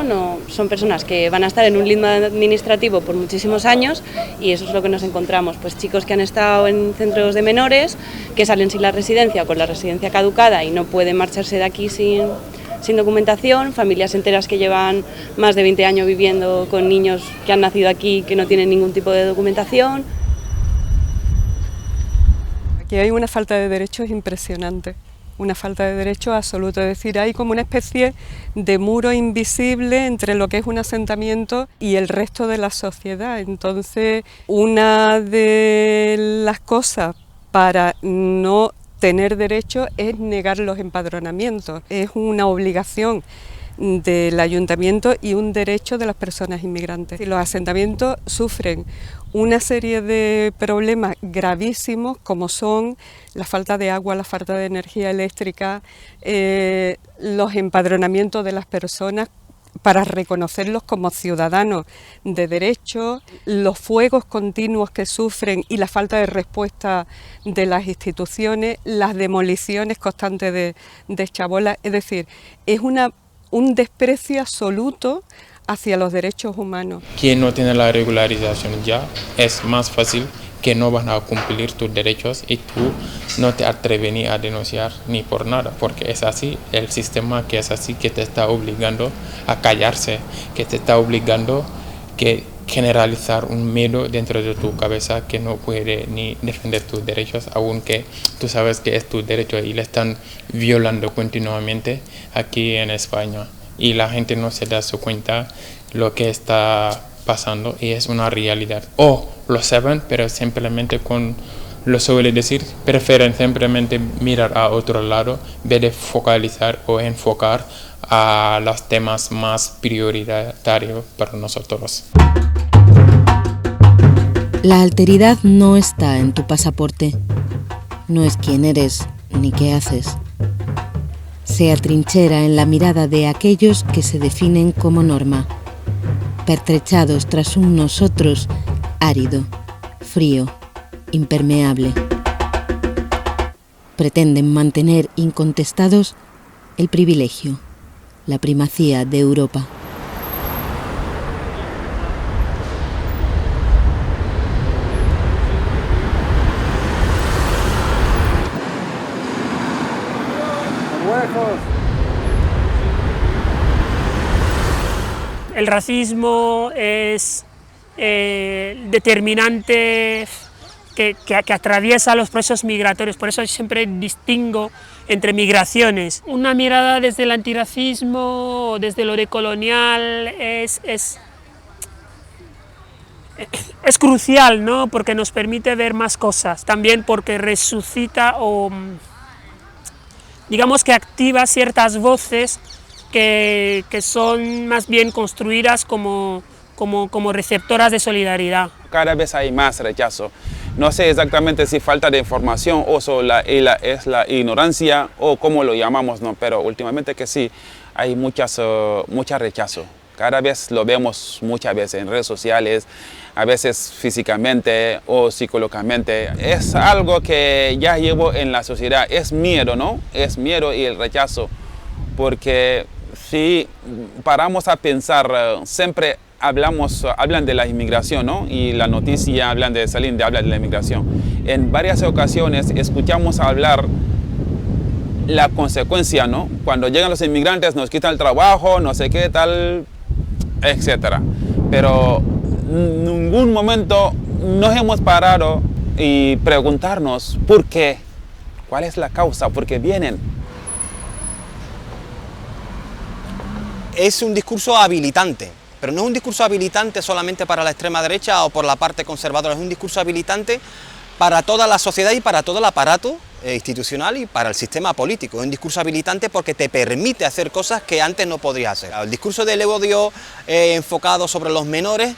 son personas que van a estar en un limbo administrativo por muchísimos años, y eso es lo que nos encontramos, pues chicos que han estado en centros de menores, que salen sin la residencia o con la residencia caducada y no pueden marcharse de aquí sin sin documentación, familias enteras que llevan más de 20 años viviendo con niños que han nacido aquí que no tienen ningún tipo de documentación. Aquí hay una falta de derechos impresionante, una falta de derechos absoluta, es decir, hay como una especie de muro invisible entre lo que es un asentamiento y el resto de la sociedad. Entonces, una de las cosas para no tener derecho es negar los empadronamientos, es una obligación del ayuntamiento y un derecho de las personas inmigrantes. Los asentamientos sufren una serie de problemas gravísimos como son la falta de agua, la falta de energía eléctrica, los empadronamientos de las personas para reconocerlos como ciudadanos de derecho, los fuegos continuos que sufren y la falta de respuesta de las instituciones, las demoliciones constantes de chabolas, es decir, es un desprecio absoluto hacia los derechos humanos. Quien no tiene la regularización ya es más fácil que no van a cumplir tus derechos y tú no te atreves ni a denunciar ni por nada, porque es así, el sistema que es así, que te está obligando a callarse, que te está obligando que generalizar un miedo dentro de tu cabeza que no puede ni defender tus derechos, aunque tú sabes que es tu derecho y le están violando continuamente aquí en España. Y la gente no se da su cuenta lo que está pasando y es una realidad. O lo saben, pero simplemente lo suele decir, prefieren simplemente mirar a otro lado, en vez de focalizar o enfocar a los temas más prioritarios para nosotros. La alteridad no está en tu pasaporte, no es quién eres ni qué haces. Se atrinchera en la mirada de aquellos que se definen como norma, pertrechados tras un nosotros árido, frío, impermeable. Pretenden mantener incontestados el privilegio, la primacía de Europa. El racismo es determinante que atraviesa los procesos migratorios, por eso siempre distingo entre migraciones. Una mirada desde el antirracismo, desde lo decolonial, es crucial, ¿no? Porque nos permite ver más cosas, también porque resucita o digamos que activa ciertas voces que son más bien construidas como receptoras de solidaridad. Cada vez hay más rechazo. No sé exactamente si falta de información o es la ignorancia o cómo lo llamamos, ¿no? Pero últimamente que sí, hay mucho rechazo. Cada vez lo vemos muchas veces en redes sociales, a veces físicamente o psicológicamente. Es algo que ya llevo en la sociedad, es miedo, ¿no? Es miedo y el rechazo, porque si paramos a pensar, siempre hablan de la inmigración, ¿no? Y la noticia hablan de la inmigración. En varias ocasiones escuchamos hablar la consecuencia, ¿no? Cuando llegan los inmigrantes nos quitan el trabajo, no sé qué tal, etcétera. Pero en ningún momento nos hemos parado y preguntarnos por qué, cuál es la causa, por qué vienen. Es un discurso habilitante, pero no es un discurso habilitante solamente para la extrema derecha o por la parte conservadora, es un discurso habilitante para toda la sociedad y para todo el aparato institucional y para el sistema político. Es un discurso habilitante porque te permite hacer cosas que antes no podrías hacer. El discurso del odio enfocado sobre los menores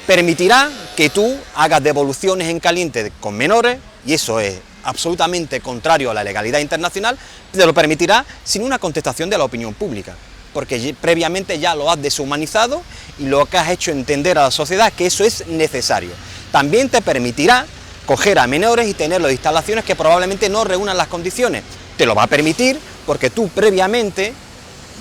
permitirá que tú hagas devoluciones en caliente con menores, y eso es absolutamente contrario a la legalidad internacional, te lo permitirá sin una contestación de la opinión pública, porque previamente ya lo has deshumanizado y lo que has hecho entender a la sociedad que eso es necesario. También te permitirá coger a menores y tenerlos en instalaciones que probablemente no reúnan las condiciones. Te lo va a permitir porque tú previamente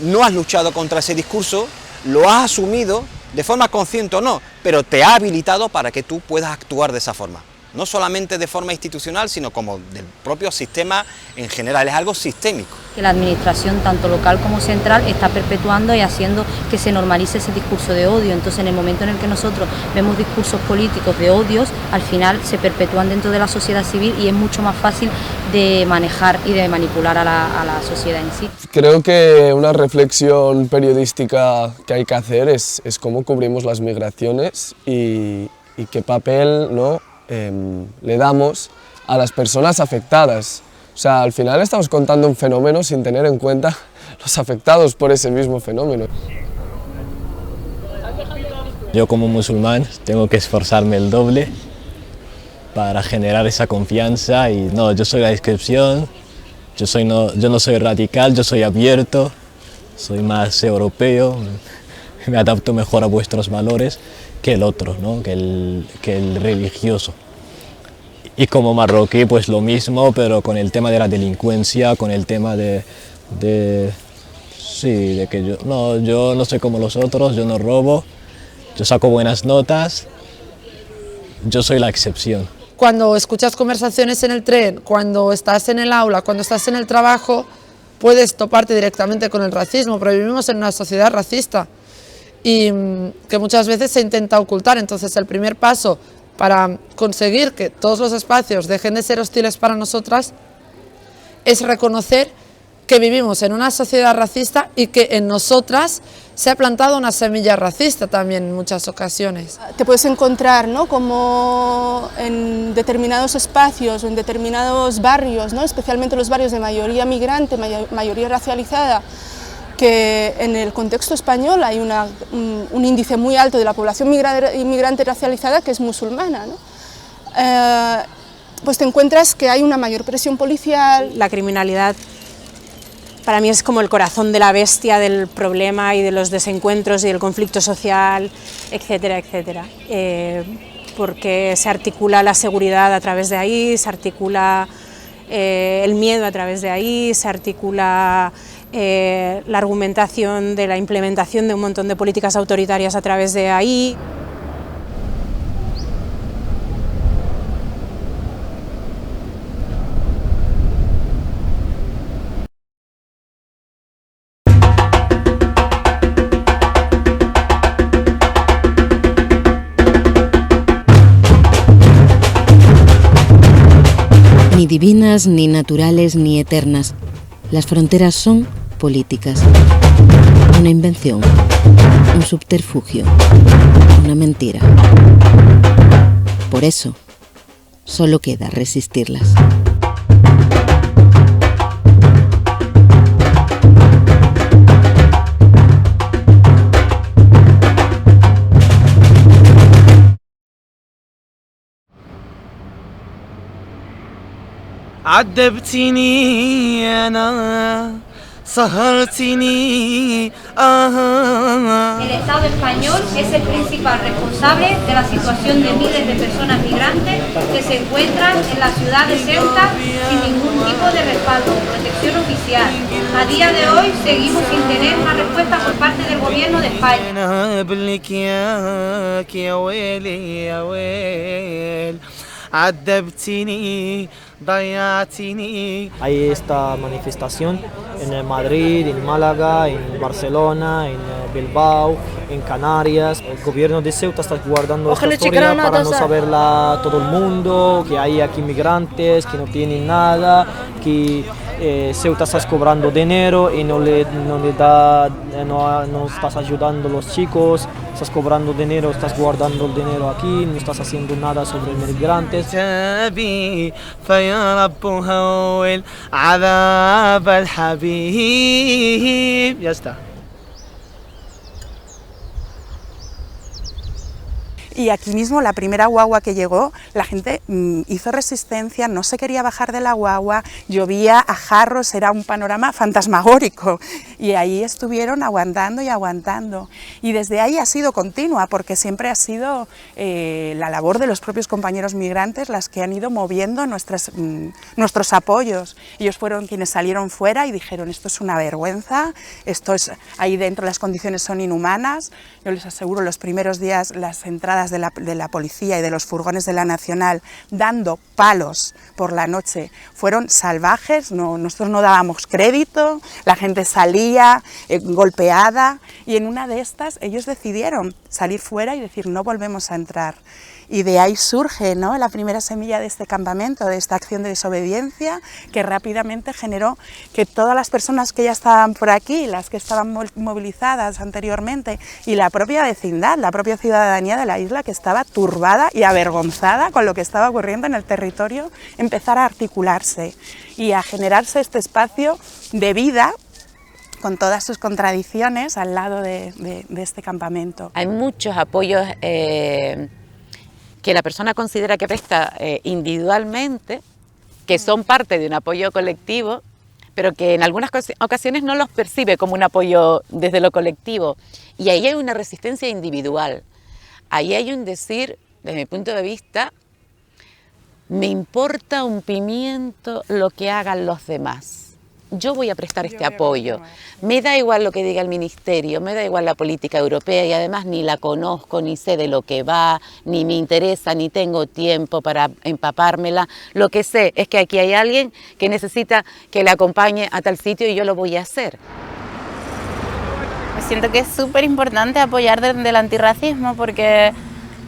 no has luchado contra ese discurso, lo has asumido de forma consciente o no, pero te ha habilitado para que tú puedas actuar de esa forma. no solamente de forma institucional, sino como del propio sistema en general, es algo sistémico. Que la administración, tanto local como central, está perpetuando y haciendo que se normalice ese discurso de odio. Entonces, en el momento en el que nosotros vemos discursos políticos de odios, al final se perpetúan dentro de la sociedad civil y es mucho más fácil de manejar y de manipular a la sociedad en sí. Creo que una reflexión periodística que hay que hacer es cómo cubrimos las migraciones y qué papel, ¿no?, le damos a las personas afectadas. O sea, al final estamos contando un fenómeno sin tener en cuenta los afectados por ese mismo fenómeno. Yo como musulmán tengo que esforzarme el doble para generar esa confianza y no, yo soy la excepción, yo no soy radical, yo soy abierto, soy más europeo, me adapto mejor a vuestros valores que el otro, ¿no?, que el religioso. Y como marroquí pues lo mismo, pero con el tema de la delincuencia, con el tema de que yo no soy como los otros, yo no robo, yo saco buenas notas, yo soy la excepción. Cuando escuchas conversaciones en el tren, cuando estás en el aula, cuando estás en el trabajo, puedes toparte directamente con el racismo, pero vivimos en una sociedad racista y que muchas veces se intenta ocultar. Entonces el primer paso para conseguir que todos los espacios dejen de ser hostiles para nosotras es reconocer que vivimos en una sociedad racista y que en nosotras se ha plantado una semilla racista también en muchas ocasiones. Te puedes encontrar, ¿no?, como en determinados espacios o en determinados barrios, ¿no?, especialmente los barrios de mayoría migrante, mayoría racializada, que en el contexto español hay un índice muy alto de la población inmigrante racializada que es musulmana, ¿no? Pues te encuentras que hay una mayor presión policial. La criminalidad para mí es como el corazón de la bestia del problema y de los desencuentros y del conflicto social, etcétera, etcétera. Porque se articula la seguridad a través de ahí, se articula el miedo a través de ahí, se articula la argumentación de la implementación de un montón de políticas autoritarias a través de ahí. Ni divinas, ni naturales, ni eternas. Las fronteras son políticas. Una invención, un subterfugio, una mentira. Por eso, solo queda resistirlas. عذبتني أنا سهرتني El Estado español es el principal responsable de la situación de miles de personas migrantes que se encuentran en la ciudad de Ceuta sin ningún tipo de respaldo o protección oficial. A día de hoy seguimos sin tener una respuesta por parte del gobierno de España. Hay esta manifestación en Madrid, en Málaga, en Barcelona, en Bilbao, en Canarias. El gobierno de Ceuta está guardando esta historia para no saberla todo el mundo, que hay aquí migrantes, que no tienen nada, que Ceuta estás cobrando dinero y no estás ayudando a los chicos, estás cobrando dinero, estás guardando el dinero aquí, no estás haciendo nada sobre migrantes. Ya está. Y aquí mismo, la primera guagua que llegó, la gente hizo resistencia, no se quería bajar de la guagua, llovía a jarros, era un panorama fantasmagórico. y ahí estuvieron aguantando y aguantando. Y desde ahí ha sido continua, porque siempre ha sido la labor de los propios compañeros migrantes las que han ido moviendo nuestros apoyos. Ellos fueron quienes salieron fuera y dijeron: esto es una vergüenza, ahí dentro las condiciones son inhumanas. Yo les aseguro, los primeros días las entradas de la policía y de los furgones de la Nacional dando palos por la noche fueron salvajes, nosotros no dábamos crédito, la gente salía golpeada, y en una de estas ellos decidieron salir fuera y decir: no volvemos a entrar. Y de ahí surge, ¿no?, la primera semilla de este campamento, de esta acción de desobediencia, que rápidamente generó que todas las personas que ya estaban por aquí, las que estaban movilizadas anteriormente, y la propia vecindad, la propia ciudadanía de la isla, que estaba turbada y avergonzada con lo que estaba ocurriendo en el territorio, empezara a articularse y a generarse este espacio de vida con todas sus contradicciones al lado de este campamento. Hay muchos apoyos que la persona considera que presta individualmente, que son parte de un apoyo colectivo, pero que en algunas ocasiones no los percibe como un apoyo desde lo colectivo. Y ahí hay una resistencia individual. Ahí hay un decir, desde mi punto de vista, me importa un pimiento lo que hagan los demás. Yo voy a prestar este apoyo. Me da igual lo que diga el ministerio, me da igual la política europea, y además ni la conozco, ni sé de lo que va, ni me interesa, ni tengo tiempo para empapármela. Lo que sé es que aquí hay alguien que necesita que le acompañe a tal sitio y yo lo voy a hacer. Siento que es súper importante apoyar desde el antirracismo, porque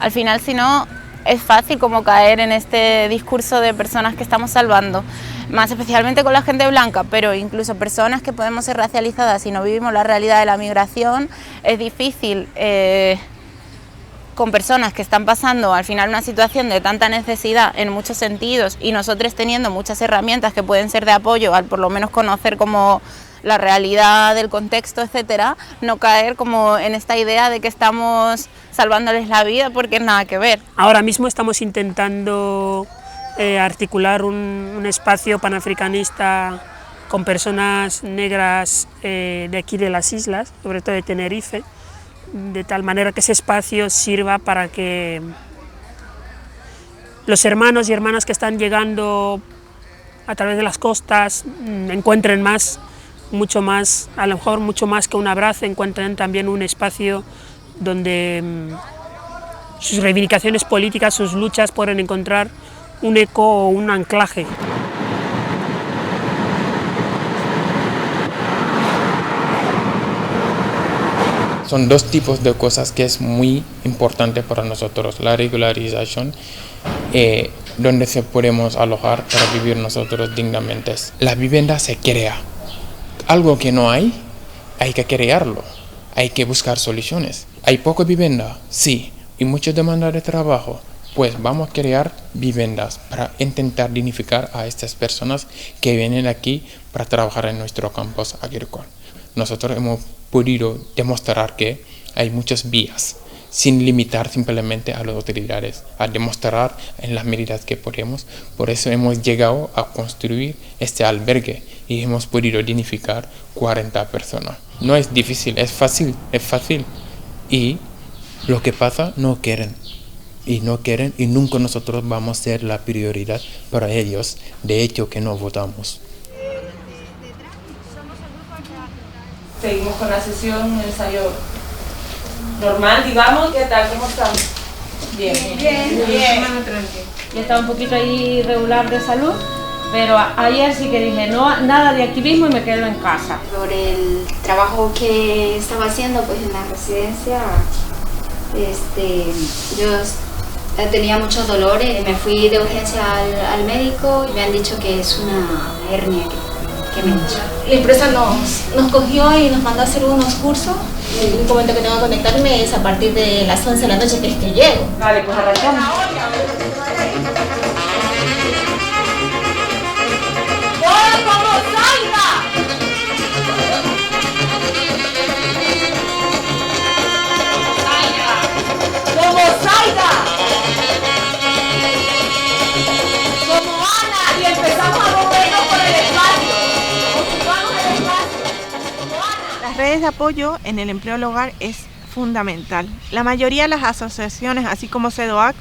al final, si no, es fácil como caer en este discurso de personas que estamos salvando, más especialmente con la gente blanca, pero incluso personas que podemos ser racializadas y no vivimos la realidad de la migración. Es difícil con personas que están pasando al final una situación de tanta necesidad en muchos sentidos, y nosotros teniendo muchas herramientas que pueden ser de apoyo, al por lo menos conocer como la realidad del contexto, etcétera, no caer como en esta idea de que estamos salvándoles la vida, porque nada que ver. Ahora mismo estamos intentando articular un espacio panafricanista con personas negras de aquí de las islas, sobre todo de Tenerife, de tal manera que ese espacio sirva para que los hermanos y hermanas que están llegando a través de las costas encuentren mucho más, a lo mejor mucho más que un abrazo, encuentren también un espacio donde sus reivindicaciones políticas, sus luchas pueden encontrar un eco o un anclaje. Son dos tipos de cosas que es muy importante para nosotros: la regularización, donde se podemos alojar para vivir nosotros dignamente. La vivienda se crea. Algo que no hay que crearlo, hay que buscar soluciones. ¿Hay poca vivienda? Sí. ¿Y mucha demanda de trabajo? Pues vamos a crear viviendas para intentar dignificar a estas personas que vienen aquí para trabajar en nuestro campus agrícola. Nosotros hemos podido demostrar que hay muchas vías, sin limitar simplemente a las autoridades, a demostrar en las medidas que podemos. Por eso hemos llegado a construir este albergue y hemos podido dignificar 40 personas. No es difícil, es fácil. Y lo que pasa, no quieren, y nunca nosotros vamos a ser la prioridad para ellos, de hecho que no votamos. Seguimos con la sesión, ensayo normal, digamos. ¿Qué tal? ¿Cómo estamos? Bien. Ya estaba un poquito ahí regular de salud, pero ayer sí que dije nada de activismo y me quedo en casa. Por el trabajo que estaba haciendo pues en la residencia, yo tenía muchos dolores, me fui de urgencia al médico y me han dicho que es una hernia que me he hecho. La empresa nos cogió y nos mandó a hacer unos cursos. El único momento que tengo que conectarme es a partir de las 11 de la noche, que es que llego. Vale, pues arrancamos. Empezamos a movernos por el espacio. Ocupamos el espacio. Como Ana. Las redes de apoyo en el empleo del hogar es fundamental. La mayoría de las asociaciones, así como CEDOAC,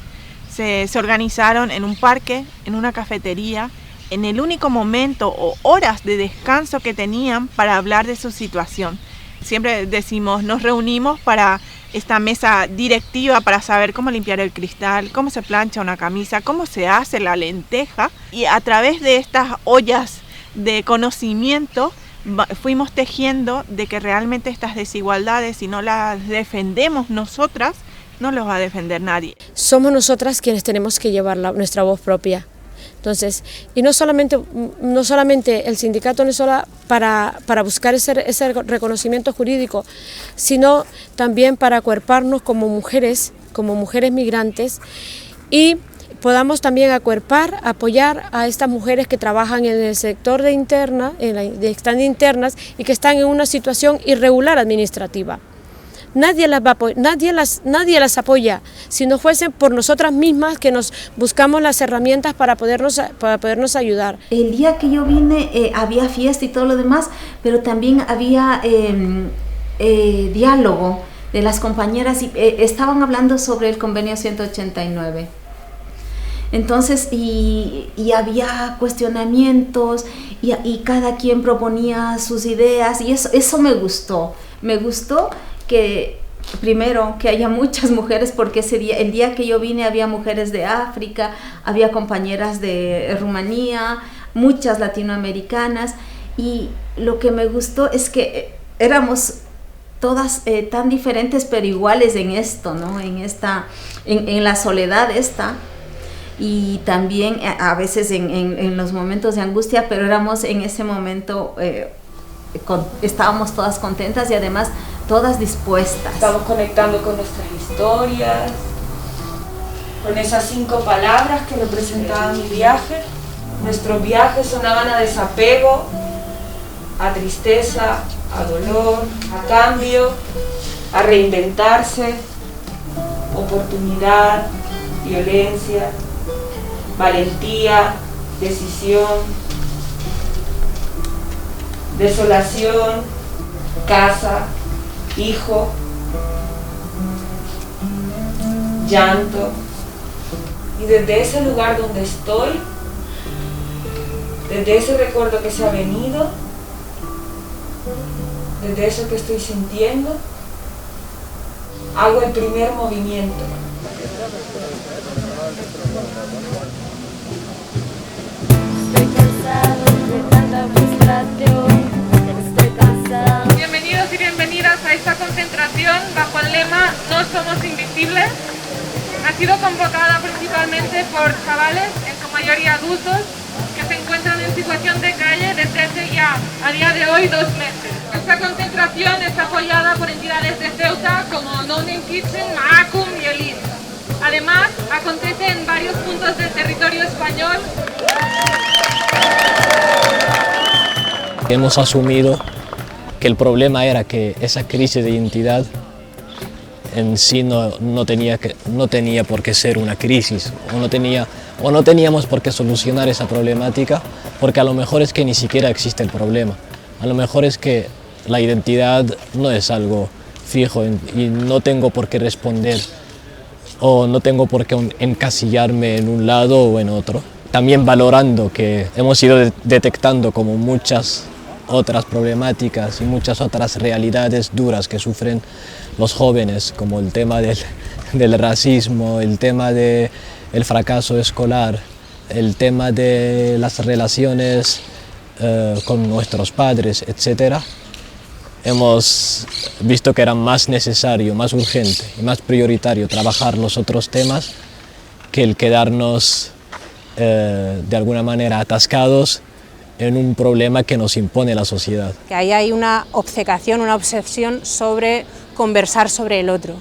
se organizaron en un parque, en una cafetería, en el único momento o horas de descanso que tenían para hablar de su situación. Siempre decimos, nos reunimos para esta mesa directiva para saber cómo limpiar el cristal, cómo se plancha una camisa, cómo se hace la lenteja, y a través de estas ollas de conocimiento fuimos tejiendo de que realmente estas desigualdades, si no las defendemos nosotras, no los va a defender nadie. Somos nosotras quienes tenemos que llevar nuestra voz propia. Entonces, y no solamente el sindicato no es solo para buscar ese reconocimiento jurídico, sino también para acuerparnos como mujeres migrantes, y podamos también apoyar a estas mujeres que trabajan en el sector de están internas y que están en una situación irregular administrativa. Nadie las apoya, si no fuesen por nosotras mismas que nos buscamos las herramientas para podernos ayudar. El día que yo vine había fiesta y todo lo demás, pero también había diálogo de las compañeras y estaban hablando sobre el convenio 189. Entonces, y había cuestionamientos y cada quien proponía sus ideas, y eso me gustó. Me gustó que primero que haya muchas mujeres, porque el día que yo vine había mujeres de África, había compañeras de Rumanía, muchas latinoamericanas, y lo que me gustó es que éramos todas tan diferentes pero iguales en esto, ¿no? En la soledad esta, y también a veces en los momentos de angustia, pero éramos en ese momento, estábamos todas contentas y además todas dispuestas. Estamos conectando con nuestras historias, con esas 5 palabras que representaban mi viaje. Nuestros viajes sonaban a desapego, a tristeza, a dolor, a cambio, a reinventarse, oportunidad, violencia, valentía, decisión, desolación, casa, hijo, llanto. Y desde ese lugar donde estoy, desde ese recuerdo que se ha venido, desde eso que estoy sintiendo, hago el primer movimiento. Estoy cansado de tanta frustración. Bienvenidos y bienvenidas a esta concentración bajo el lema No somos invisibles. Ha sido convocada principalmente por chavales, en su mayoría adultos, que se encuentran en situación de calle desde hace ya, a día de hoy, 2 meses. Esta concentración está apoyada por entidades de Ceuta como No Name Kitchen, Maacum y Elin. Además, acontece en varios puntos del territorio español. Hemos asumido que el problema era que esa crisis de identidad en sí no tenía por qué ser una crisis, o no teníamos por qué solucionar esa problemática, porque a lo mejor es que ni siquiera existe el problema. A lo mejor es que la identidad no es algo fijo y no tengo por qué responder o no tengo por qué encasillarme en un lado o en otro. También valorando que hemos ido detectando como muchas otras problemáticas y muchas otras realidades duras que sufren los jóvenes, como el tema del racismo, el tema del fracaso escolar, el tema de las relaciones con nuestros padres, etc. Hemos visto que era más necesario, más urgente y más prioritario trabajar los otros temas que el quedarnos de alguna manera atascados en un problema que nos impone la sociedad. Que ahí hay una obcecación, una obsesión sobre conversar sobre el otro,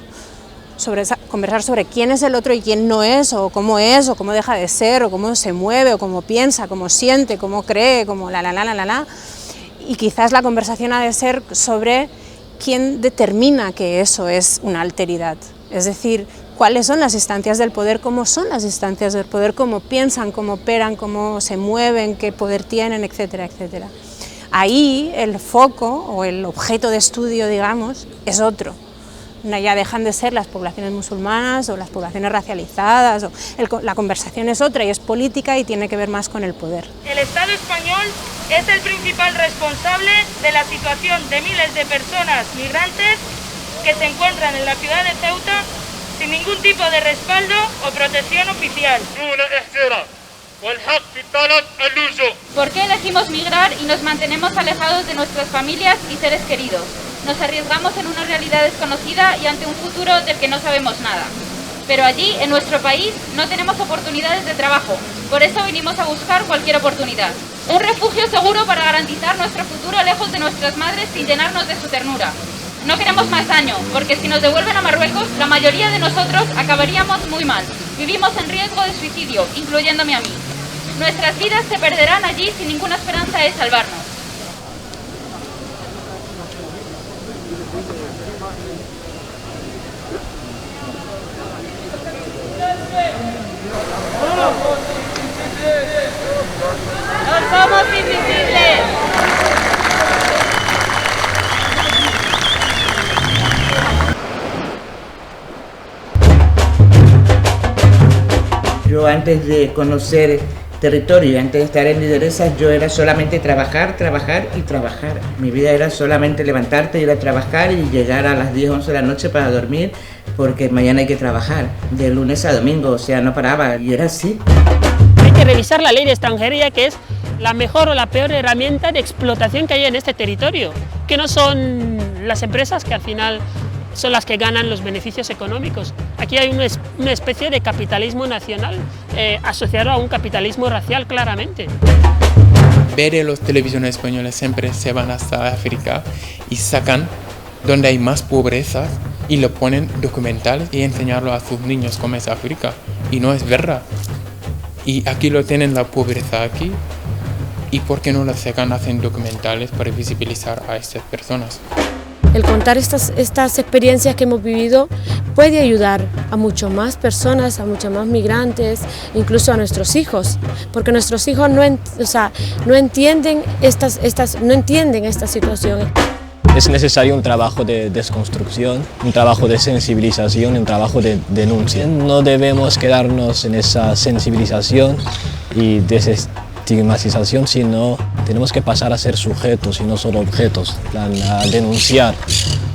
conversar sobre quién es el otro y quién no es, o cómo deja de ser, o cómo se mueve, o cómo piensa, cómo siente, cómo cree, cómo la. Y quizás la conversación ha de ser sobre quién determina que eso es una alteridad, es decir, cuáles son las instancias del poder, cómo son las instancias del poder, cómo piensan, cómo operan, cómo se mueven, qué poder tienen, etcétera, etcétera. Ahí el foco o el objeto de estudio, digamos, es otro. Ya dejan de ser las poblaciones musulmanas o las poblaciones racializadas, la conversación es otra y es política y tiene que ver más con el poder. El Estado español es el principal responsable de la situación de miles de personas migrantes que se encuentran en la ciudad de Ceuta sin ningún tipo de respaldo o protección oficial. ¿Por qué elegimos migrar y nos mantenemos alejados de nuestras familias y seres queridos? Nos arriesgamos en una realidad desconocida y ante un futuro del que no sabemos nada. Pero allí, en nuestro país, no tenemos oportunidades de trabajo. Por eso vinimos a buscar cualquier oportunidad. Un refugio seguro para garantizar nuestro futuro lejos de nuestras madres sin llenarnos de su ternura. No queremos más daño, porque si nos devuelven a Marruecos, la mayoría de nosotros acabaríamos muy mal. Vivimos en riesgo de suicidio, incluyéndome a mí. Nuestras vidas se perderán allí sin ninguna esperanza de salvarnos. ¡No somos invisibles! Yo antes de conocer territorio, antes de estar en lideresas, yo era solamente trabajar, trabajar y trabajar. Mi vida era solamente levantarte, ir a trabajar y llegar a las 10, 11 de la noche para dormir, porque mañana hay que trabajar, de lunes a domingo, o sea, no paraba, y era así. Hay que revisar la ley de extranjería, que es la mejor o la peor herramienta de explotación que hay en este territorio, que no son las empresas que al final son las que ganan los beneficios económicos. Aquí hay una especie de capitalismo nacional asociado a un capitalismo racial claramente. Ver en las televisiones españolas siempre se van hasta África y sacan donde hay más pobreza y lo ponen documentales y enseñarlo a sus niños cómo es África. Y no es verdad. Y aquí lo tienen la pobreza aquí. ¿Y por qué no lo sacan, hacen documentales para visibilizar a estas personas? El contar estas experiencias que hemos vivido puede ayudar a mucho más personas, a muchos más migrantes, incluso a nuestros hijos, porque nuestros hijos no entienden esta situación. Es necesario un trabajo de desconstrucción, un trabajo de sensibilización, un trabajo de denuncia. No debemos quedarnos en esa sensibilización y desestigmatización, sino tenemos que pasar a ser sujetos y no solo objetos, a denunciar,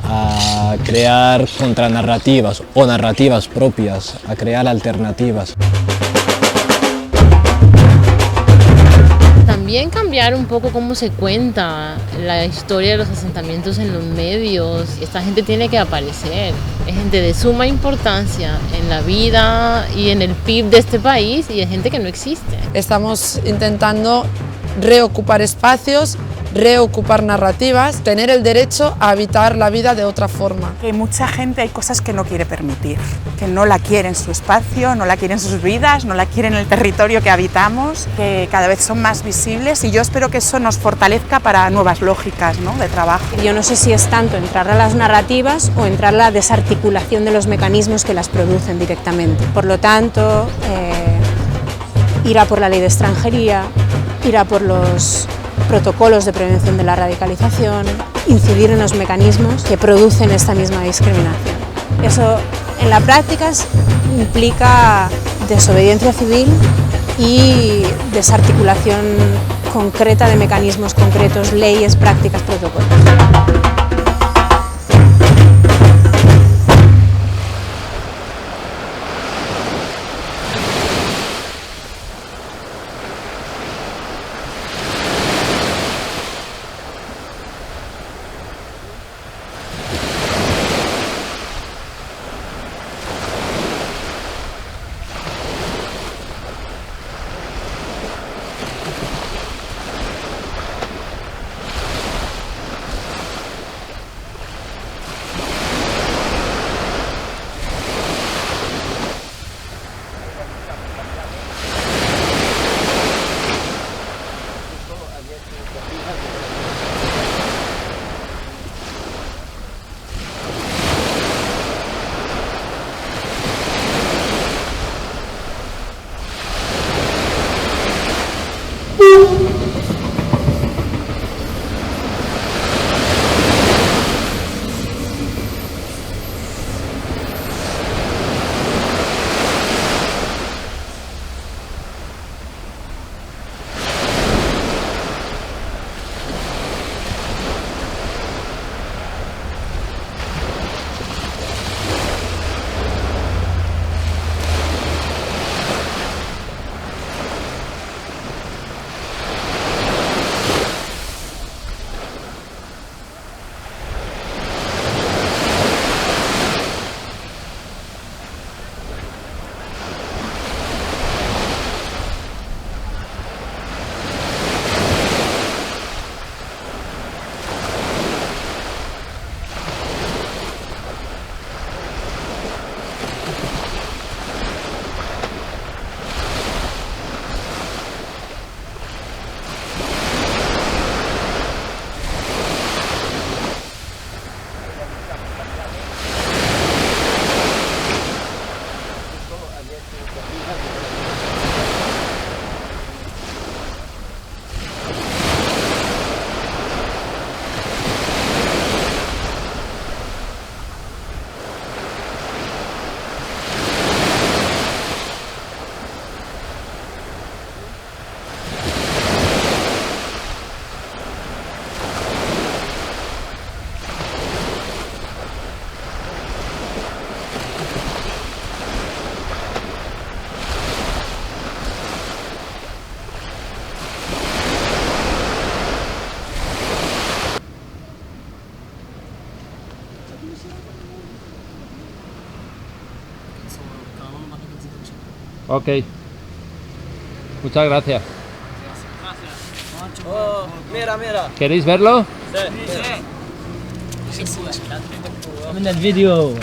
a crear contranarrativas o narrativas propias, a crear alternativas. También cambiar un poco cómo se cuenta la historia de los asentamientos en los medios. Esta gente tiene que aparecer, es gente de suma importancia en la vida y en el PIB de este país y es gente que no existe. Estamos intentando reocupar espacios, reocupar narrativas, tener el derecho a habitar la vida de otra forma. Que mucha gente hay cosas que no quiere permitir, que no la quiere en su espacio, no la quiere en sus vidas, no la quiere en el territorio que habitamos, que cada vez son más visibles y yo espero que eso nos fortalezca para nuevas lógicas, ¿no?, de trabajo. Yo no sé si es tanto entrar a las narrativas o entrar a la desarticulación de los mecanismos que las producen directamente. Por lo tanto, ir a por la ley de extranjería, ir a por los protocolos de prevención de la radicalización, incidir en los mecanismos que producen esta misma discriminación. Eso en la práctica implica desobediencia civil y desarticulación concreta de mecanismos concretos, leyes, prácticas, protocolos. Ok. Muchas gracias. Oh, mira. ¿Queréis verlo? Sí. En el vídeo.